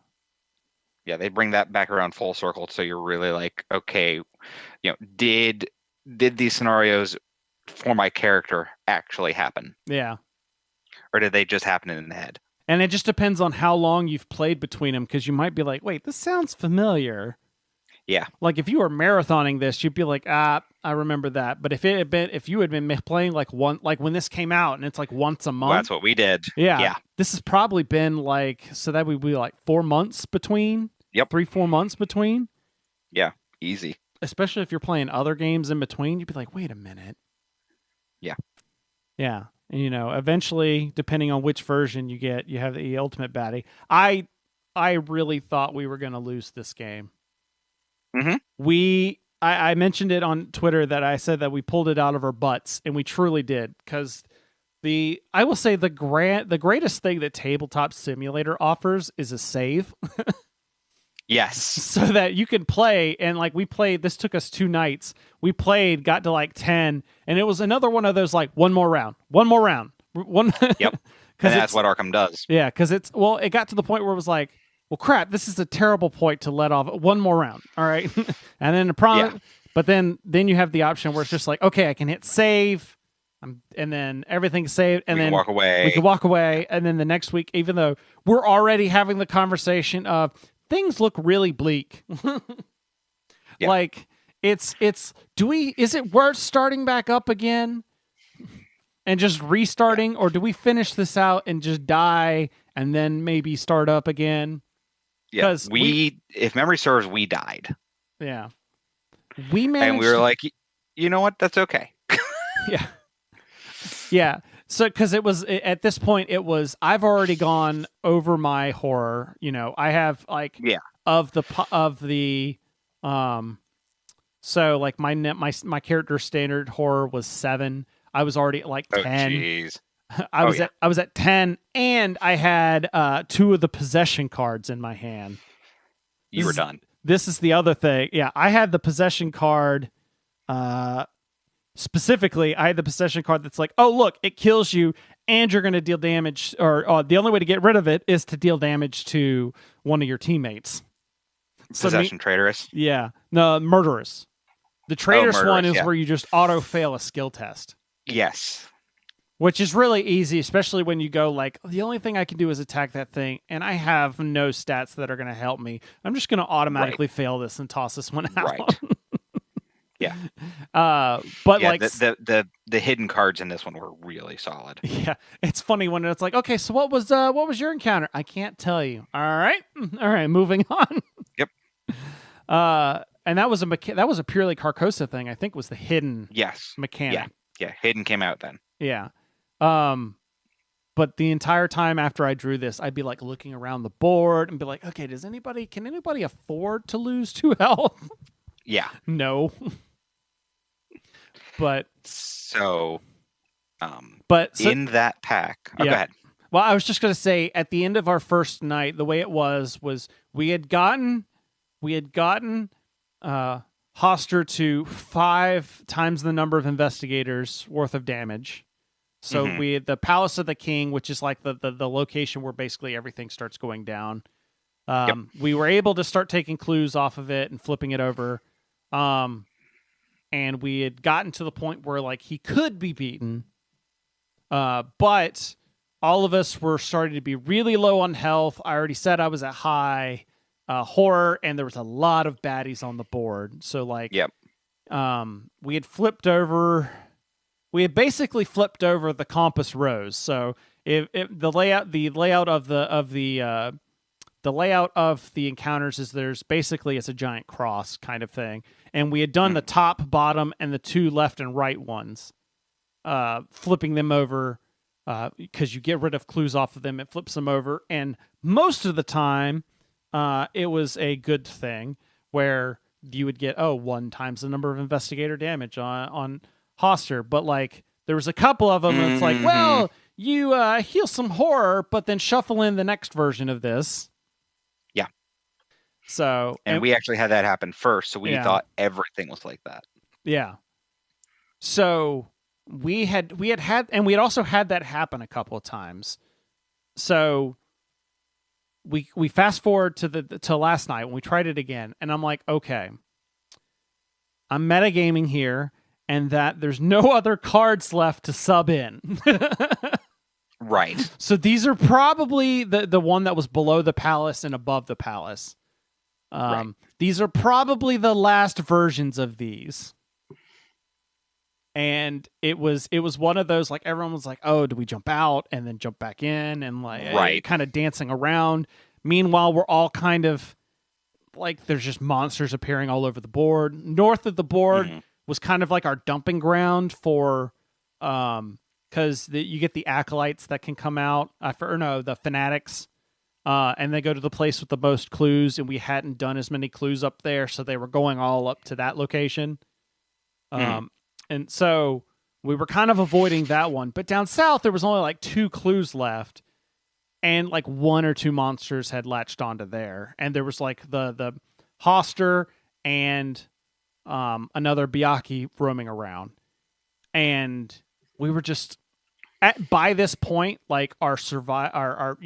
they bring that back around full circle. So you're really like, okay, did these scenarios for my character actually happen? Yeah. Or did they just happen in the head? And it just depends on how long you've played between them, because you might be like, wait, this sounds familiar. Yeah. Like if you were marathoning this, you'd be like, I remember that. But if you had been playing like when this came out and it's like once a month. Well, that's what we did. Yeah. This has probably been like, so that would be like 4 months between. Yep. 3-4 months between. Yeah. Easy. Especially if you're playing other games in between, you'd be like, wait a minute. Yeah. Yeah. And, eventually, depending on which version you get, you have the ultimate baddie. I really thought we were going to lose this game. Mm-hmm. I mentioned it on Twitter that I said that we pulled it out of our butts, and we truly did. Because I will say the greatest thing that Tabletop Simulator offers is a save. Yes. So that you can play, and like we played, this took us 2 nights. We played, got to like 10, and it was another one of those like one more round. Yep. And that's what Arkham does. Yeah, because it got to the point where it was like, well, crap, this is a terrible point to let off. One more round, all right. And then but then you have the option where it's just like, okay, I can hit save, and then everything's saved, and then we can walk away, and then the next week, even though we're already having the conversation of things look really bleak. Yeah. Like is it worth starting back up again and just restarting, or do we finish this out and just die and then maybe start up again? Yeah. If memory serves, we died. Yeah. We managed, and we were like, you know what? That's okay. Yeah. Yeah. So, because it was at this point, I've already gone over my horror. I have like so like my character standard horror was 7. I was already at like 10. Jeez. I was at 10, and I had 2 of the possession cards in my hand. You were done. this is the other thing. Yeah, I had the possession card. Specifically, I had the possession card that's like, oh, look, it kills you and you're going to deal damage, or the only way to get rid of it is to deal damage to one of your teammates. Possession traitorous? Yeah. No, murderous. The traitorous one is yeah. where you just auto-fail a skill test. Yes. Which is really easy, especially when you go like, the only thing I can do is attack that thing, and I have no stats that are going to help me. I'm just going to automatically fail this and toss this one out. Right. Yeah. But yeah, like the hidden cards in this one were really solid. Yeah, it's funny when it's like, okay, so what was your encounter? I can't tell you. All right, moving on. Yep. And that was a purely Carcosa thing. I think was the hidden mechanic. Yeah, hidden came out then. Yeah. But the entire time after I drew this, I'd be like looking around the board and be like, okay, can anybody afford to lose 2 health? Yeah. No. But in that pack. Oh, yeah. Go ahead. Well, I was just going to say, at the end of our first night, the way it was we had gotten Hoster to 5 times the number of investigators worth of damage. So we had the Palace of the King, which is like the location where basically everything starts going down. We were able to start taking clues off of it and flipping it over. And we had gotten to the point where like he could be beaten. But all of us were starting to be really low on health. I already said I was at high horror, and there was a lot of baddies on the board. So like, we had basically flipped over the compass rose. So if the layout of the encounters is it's a giant cross kind of thing. And we had done the top, bottom, and the 2 left and right ones, flipping them over because you get rid of clues off of them. It flips them over. And most of the time, it was a good thing where you would get, 1 times the number of investigator damage on Hoster. But like there was a couple of them, it's like, well, you heal some horror, but then shuffle in the next version of this. So, and we actually had that happen first, so we thought everything was like that. Yeah. So we had and we had also had that happen a couple of times. So we fast forward to last night when we tried it again, and I'm like, okay, I'm metagaming here, and that there's no other cards left to sub in. Right. So these are probably the one that was below the palace and above the palace. Right. These are probably the last versions of these. And it was one of those, like, everyone was like, oh, do we jump out and then jump back in, and like kind of dancing around. Meanwhile, we're all kind of like, there's just monsters appearing all over the board. North of the board was kind of like our dumping ground for because you get the acolytes that can come out, the fanatics. And they go to the place with the most clues, and we hadn't done as many clues up there, so they were going all up to that location. And so we were kind of avoiding that one. But down south, there was only like 2 clues left, and like 1 or 2 monsters had latched onto there. And there was like the Hoster and another Byakhee roaming around. And we were just... by this point, like our survivor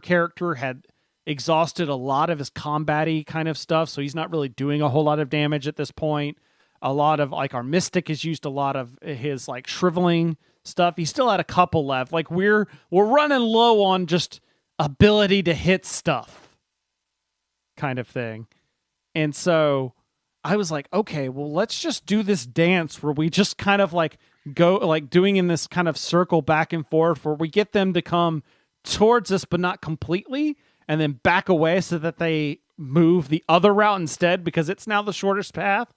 character had exhausted a lot of his combat-y kind of stuff, so he's not really doing a whole lot of damage at this point. A lot of like our mystic has used a lot of his like shriveling stuff. He still had a couple left. Like we're running low on just ability to hit stuff, kind of thing. And so I was like, okay, well, let's just do this dance where we just kind of like go like doing in this kind of circle back and forth where we get them to come towards us but not completely, and then back away so that they move the other route instead because it's now the shortest path.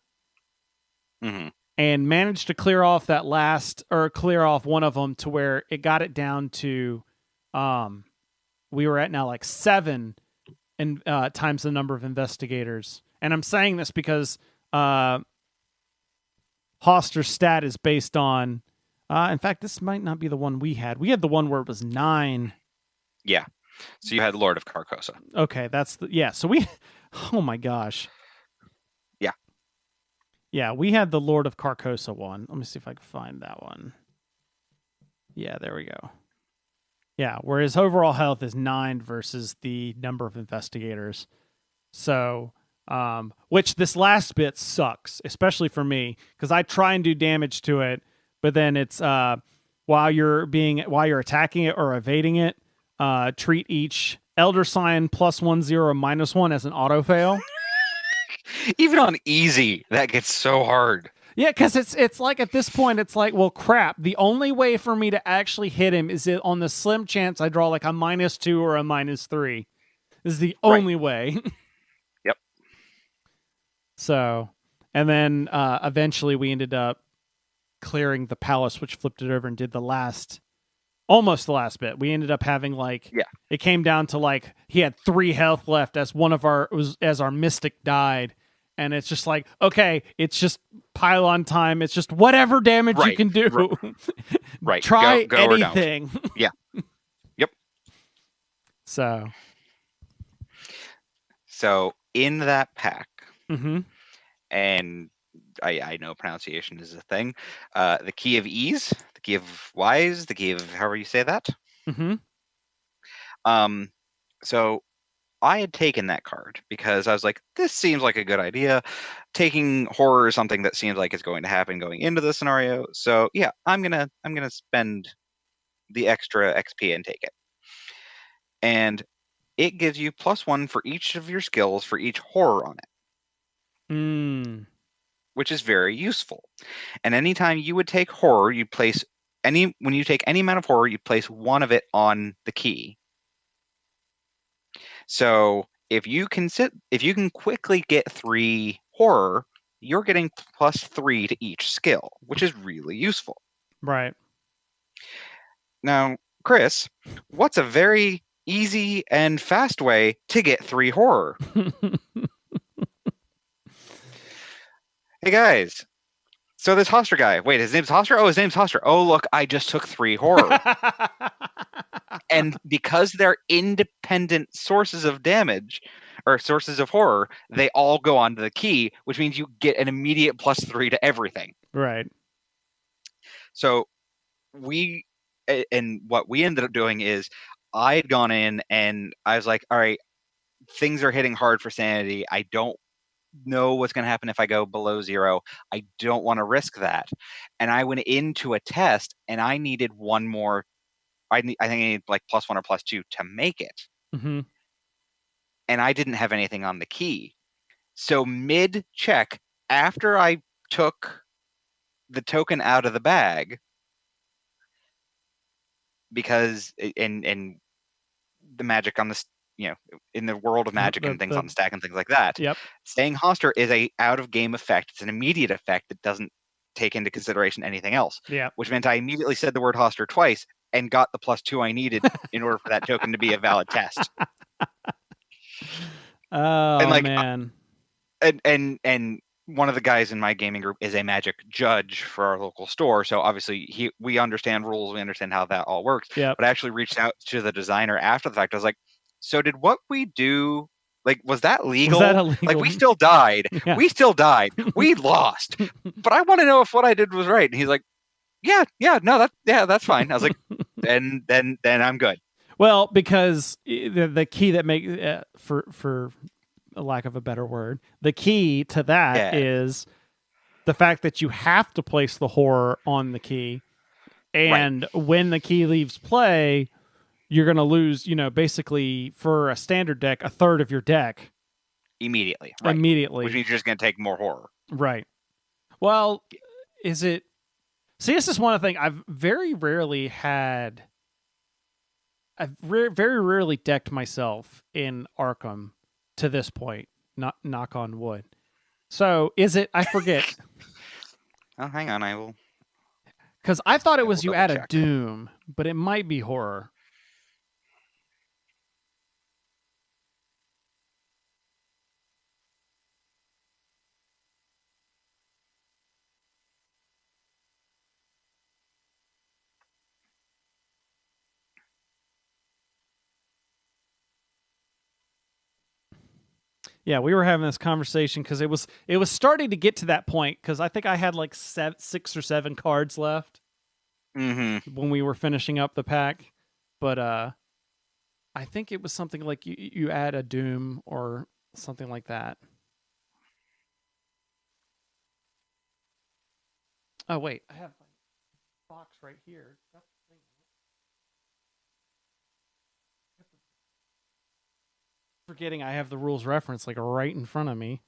And managed to clear off one of them to where it got it down to we were at now like 7 times the number of investigators. And I'm saying this because Hoster's stat is based on... in fact, this might not be the one we had. We had the one where it was 9. Yeah. So you had Lord of Carcosa. Okay, that's... So Oh my gosh. Yeah. Yeah, we had the Lord of Carcosa one. Let me see if I can find that one. Yeah, there we go. Yeah, where his overall health is 9 versus the number of investigators. So, which this last bit sucks, especially for me, because I try and do damage to it, but then it's while you're attacking it or evading it, treat each Elder Sign +1/0 -1 as an auto fail. Even on easy, that gets so hard. Yeah, because it's like at this point, it's like, well, crap. The only way for me to actually hit him is on the slim chance I draw like a -2 or a -3. This is the only way. Yep. So, and then eventually we ended up clearing the palace, which flipped it over and did almost the last bit. We ended up having it came down to like he had 3 health left as our mystic died. And it's just like, okay, it's just pylon time. It's just whatever damage you can do. Right. Try go anything. Yeah. Yep. So in that pack, mm-hmm. and I know pronunciation is a thing, the key of ease, the key of wise, the key of however you say that. Mm-hmm. So I had taken that card because I was like, this seems like a good idea. Taking horror is something that seems like it's going to happen going into the scenario. So yeah, I'm gonna spend the extra XP and take it. And it gives you +1 for each of your skills for each horror on it. Which is very useful. And anytime you would take horror, you place when you take any amount of horror, you place 1 of it on the key. So if you can quickly get 3 horror, you're getting +3 to each skill, which is really useful. Right. Now, Chris, what's a very easy and fast way to get 3 horror? Hey guys, so this Hoster guy, wait, his name's Hoster? Oh, his name's Hoster. Oh, look, I just took 3 horror. And because they're independent sources of damage or sources of horror, they all go onto the key, which means you get an immediate +3 to everything. Right. So what we ended up doing is I had gone in and I was like, all right, things are hitting hard for sanity. I don't know what's going to happen if I go below 0. I don't want to risk that. And I went into a test and I needed 1 more. I think I needed like +1 or +2 to make it. Mm-hmm. And I didn't have anything on the key. So mid-check, after I took the token out of the bag, because in the magic on this, in the world of magic and things on the stack and things like that, yep. Staying Hoster is a out-of-game effect. It's an immediate effect that doesn't take into consideration anything else. Yeah. Which meant I immediately said the word Hoster twice and got the +2 I needed in order for that token to be a valid test. Oh, man. And one of the guys in my gaming group is a magic judge for our local store, so obviously we understand rules, we understand how that all works. Yep. But I actually reached out to the designer after the fact. I was like, so did what we do, like, was that legal? Was that illegal? Like, we still died. Yeah. We still died. We lost. But I want to know if what I did was right. And he's like, no, that's fine. I was like, then I'm good. Well, because the key that make for a lack of a better word, the key to that is the fact that you have to place the horror on the key, and when the key leaves play, you're going to lose, basically for a standard deck, a third of your deck immediately, which means you're just going to take more horror. Right. Well, is it? See, this is one of the things I've very rarely had. I've very rarely decked myself in Arkham to this point. Not knock on wood. So is it? I forget. Oh, hang on, I will. Because I thought it was you add a Doom, but it might be horror. Yeah, we were having this conversation because it was starting to get to that point because I think I had like 6 or 7 cards left when we were finishing up the pack, but I think it was something like you add a Doom or something like that. Oh wait, I have my box right here. That's the thing. Forgetting I have the rules reference like right in front of me.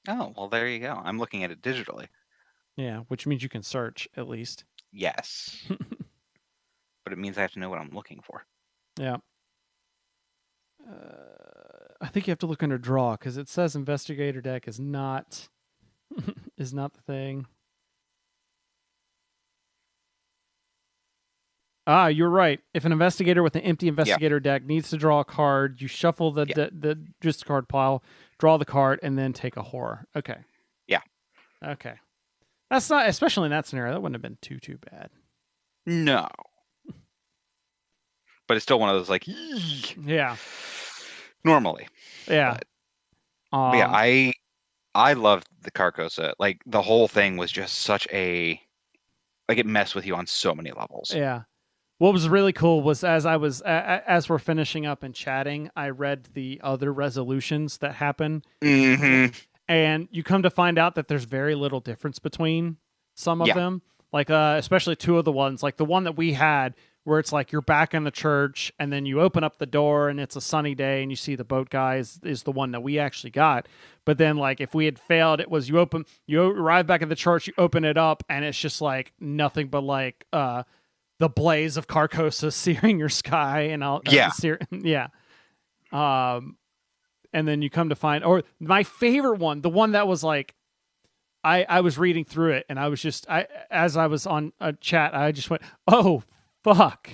Oh, well, there you go. I'm looking at it digitally. Yeah, which means you can search at least. Yes. But it means I have to know what I'm looking for. Yeah. I think you have to look under draw because it says Investigator deck is not is not the thing. Ah, you're right. If an investigator with an empty investigator deck needs to draw a card, you shuffle the discard pile, draw the card, and then take a horror. Okay. Yeah. Okay. That's not, especially in that scenario, that wouldn't have been too bad. No. But it's still one of those like, yeah. Normally. Yeah. But yeah, I loved the Carcosa. Like the whole thing was just such a like it messed with you on so many levels. Yeah. What was really cool was as we're finishing up and chatting, I read the other resolutions that happen, and you come to find out that there's very little difference between some of them. Like especially 2 of the ones, like the one that we had, where it's like you're back in the church, and then you open up the door, and it's a sunny day, and you see the boat guy is the one that we actually got. But then, like if we had failed, it was you arrive back at the church, you open it up, and it's just like nothing but like the blaze of Carcosa searing your sky and all. Yeah. And then you come to find, or my favorite one, the one that was like, I was reading through it and I was just, as I was on a chat, I just went, oh, fuck.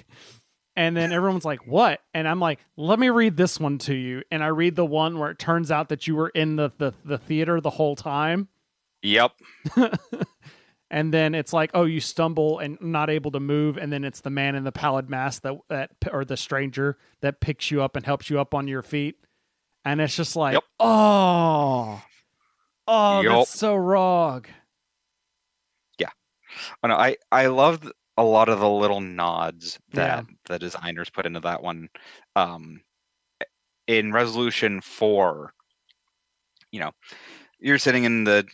And then everyone's like, what? And I'm like, let me read this one to you. And I read the one where it turns out that you were in the theater the whole time. Yep. And then it's like, oh, you stumble and not able to move, and then it's the man in the pallid mask that or the stranger that picks you up and helps you up on your feet, and it's just like, that's so wrong. Yeah, oh, no, I loved a lot of the little nods that the designers put into that one. In Resolution 4, you're sitting in the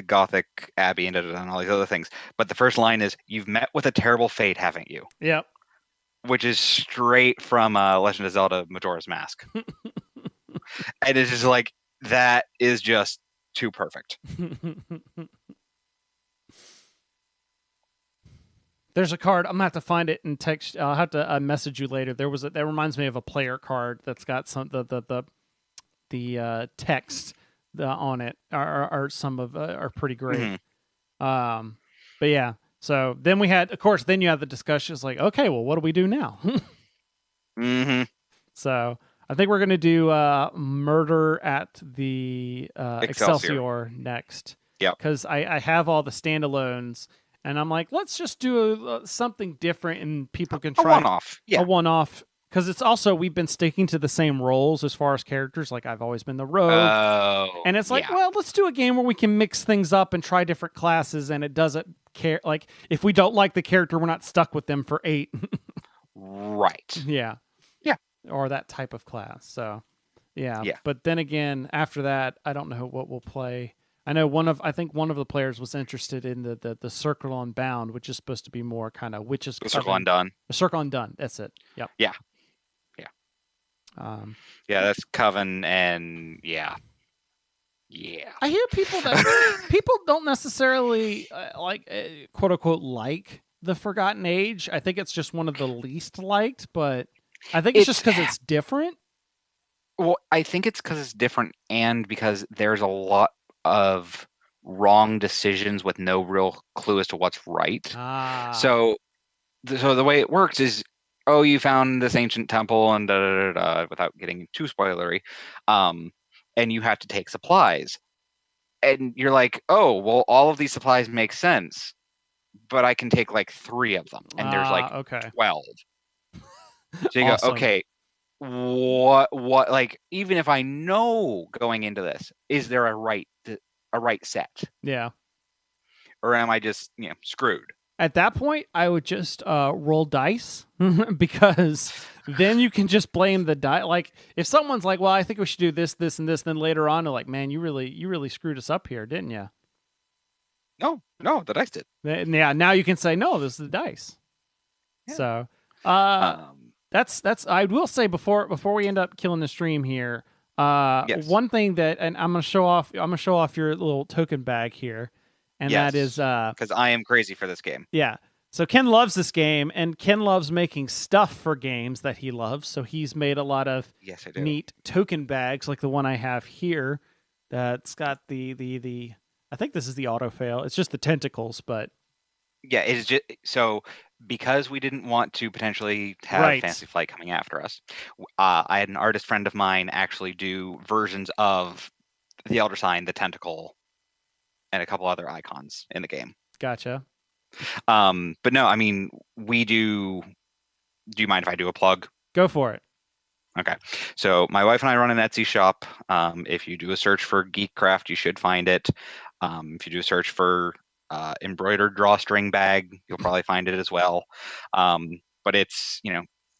Gothic Abbey and all these other things. But the first line is, "You've met with a terrible fate, haven't you?" Yep. Which is straight from Legend of Zelda Majora's Mask. And it's just like, that is just too perfect. There's a card. I'm gonna have to find it and text. I'll have to message you later. That reminds me of a player card that's got some the text on it are some of are pretty great. But yeah, so then we had, of course, then you have the discussion. It's like, okay, well, what do we do now? So I think we're gonna do Murder at the Excelsior next. Yeah, because I have all the standalones, and I'm like, let's just do something different, and people can try a one-off. A one-off. Because it's also, we've been sticking to the same roles as far as characters. Like, I've always been the rogue. And it's like, well, let's do a game where we can mix things up and try different classes, and it doesn't care. Like, if we don't like the character, we're not stuck with them for 8. Right. Yeah. Yeah. Or that type of class. So, yeah. Yeah. But then again, after that, I don't know what we'll play. I know I think one of the players was interested in the Circle Unbound, which is supposed to be more kind of witches. The Circle Undone. The Circle Undone. That's it. Yep. Yeah. That's Coven, and yeah. I hear people that people don't necessarily quote unquote like the Forgotten Age. I think it's just one of the least liked, but I think it's just because it's different. Well, I think it's because it's different, and because there's a lot of wrong decisions with no real clue as to what's right. So the way it works is, oh, you found this ancient temple and without getting too spoilery, and you have to take supplies, and you're like, oh, well, all of these supplies make sense, but I can take like 3 of them, and there's like 12. So you go, okay, what like, even if I know going into this, is there a right set? Yeah. Or am I just, screwed? At that point, I would just roll dice because then you can just blame the die. Like if someone's like, "Well, I think we should do this, this, and this," then later on, they're like, "Man, you really screwed us up here, didn't you?" No, the dice did. Yeah. Now you can say, "No, this is the dice." Yeah. So, Um, that's. I will say before we end up killing the stream here. yes. One thing that, and I'm gonna show off your little token bag here, and that is because I am crazy for this game. yeah. So Ken loves this game, and Ken loves making stuff for games that he loves. So he's made a lot of neat token bags, like the one I have here. That's got the I think this is the autofail. It's just the tentacles, but yeah, it is just so because we didn't want to potentially have Fantasy Flight coming after us. I had an artist friend of mine actually do versions of the Elder Sign, the tentacle, and a couple other icons in the game. Gotcha. But no, I mean, we do. Do you mind if I do a plug? Go for it. Okay. So my wife and I run an Etsy shop. If you do a search for Geek Craft, you should find it. If you do a search for embroidered drawstring bag, you'll probably find it as well. But it's,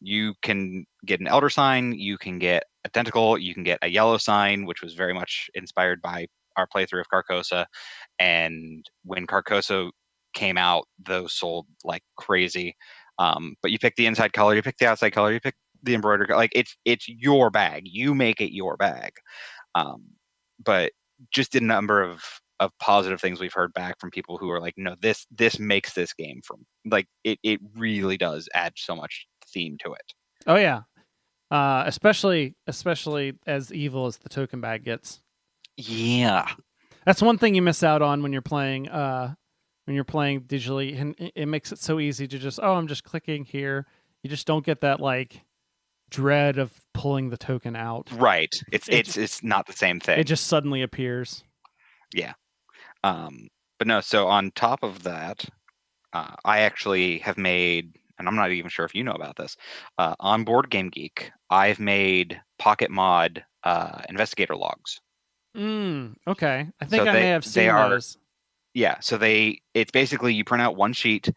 you can get an elder sign, you can get a tentacle, you can get a yellow sign, which was very much inspired by our playthrough of Carcosa. And when Carcosa came out, those sold like crazy. But you pick the inside color, you pick the outside color, you pick the embroidered, like it's your bag. You make it your bag. But just a number of positive things we've heard back from people who are like, no, this makes this game from like it really does add so much theme to it. Oh yeah. Especially as evil as the token bag gets. Yeah. That's one thing you miss out on when you're playing digitally, and it makes it so easy to just, I'm just clicking here. You just don't get that like dread of pulling the token out. Right. It's not the same thing. It just suddenly appears. Yeah. But no, so on top of that, I actually have made, and I'm not even sure if you know about this, on Board Game Geek, I've made pocket mod investigator logs. Okay. I think I may have seen those. Yeah, so it's basically you print out one sheet,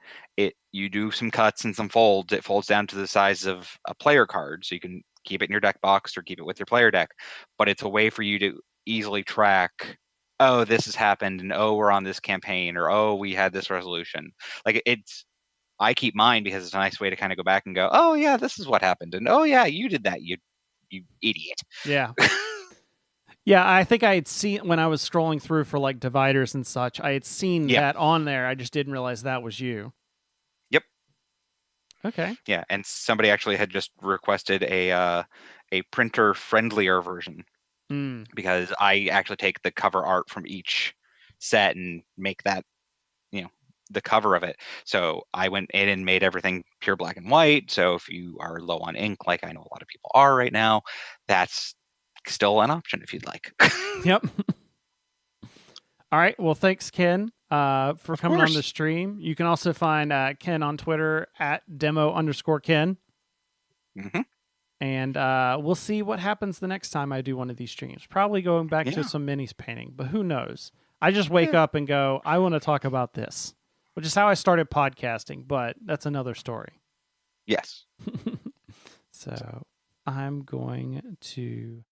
you do some cuts and some folds, it folds down to the size of a player card, so you can keep it in your deck box or keep it with your player deck, but it's a way for you to easily track, oh, this has happened, and oh, we're on this campaign, or oh, we had this resolution. Like I keep mine because it's a nice way to kind of go back and go, oh yeah, this is what happened, and oh yeah, you did that, you idiot. Yeah. Yeah, I think I had seen when I was scrolling through for like dividers and such, I had seen that on there. I just didn't realize that was you. Yep. Okay. Yeah, and somebody actually had just requested a printer friendlier version because I actually take the cover art from each set and make that, the cover of it. So I went in and made everything pure black and white. So if you are low on ink, like I know a lot of people are right now, that's still an option if you'd like. Yep. All right. Well, thanks, Ken, for coming on the stream. You can also find Ken on Twitter at @demo_Ken. Mm-hmm. And we'll see what happens the next time I do one of these streams. Probably going back to some minis painting, but who knows? I just wake up and go, I want to talk about this, which is how I started podcasting, but that's another story. Yes. So I'm going to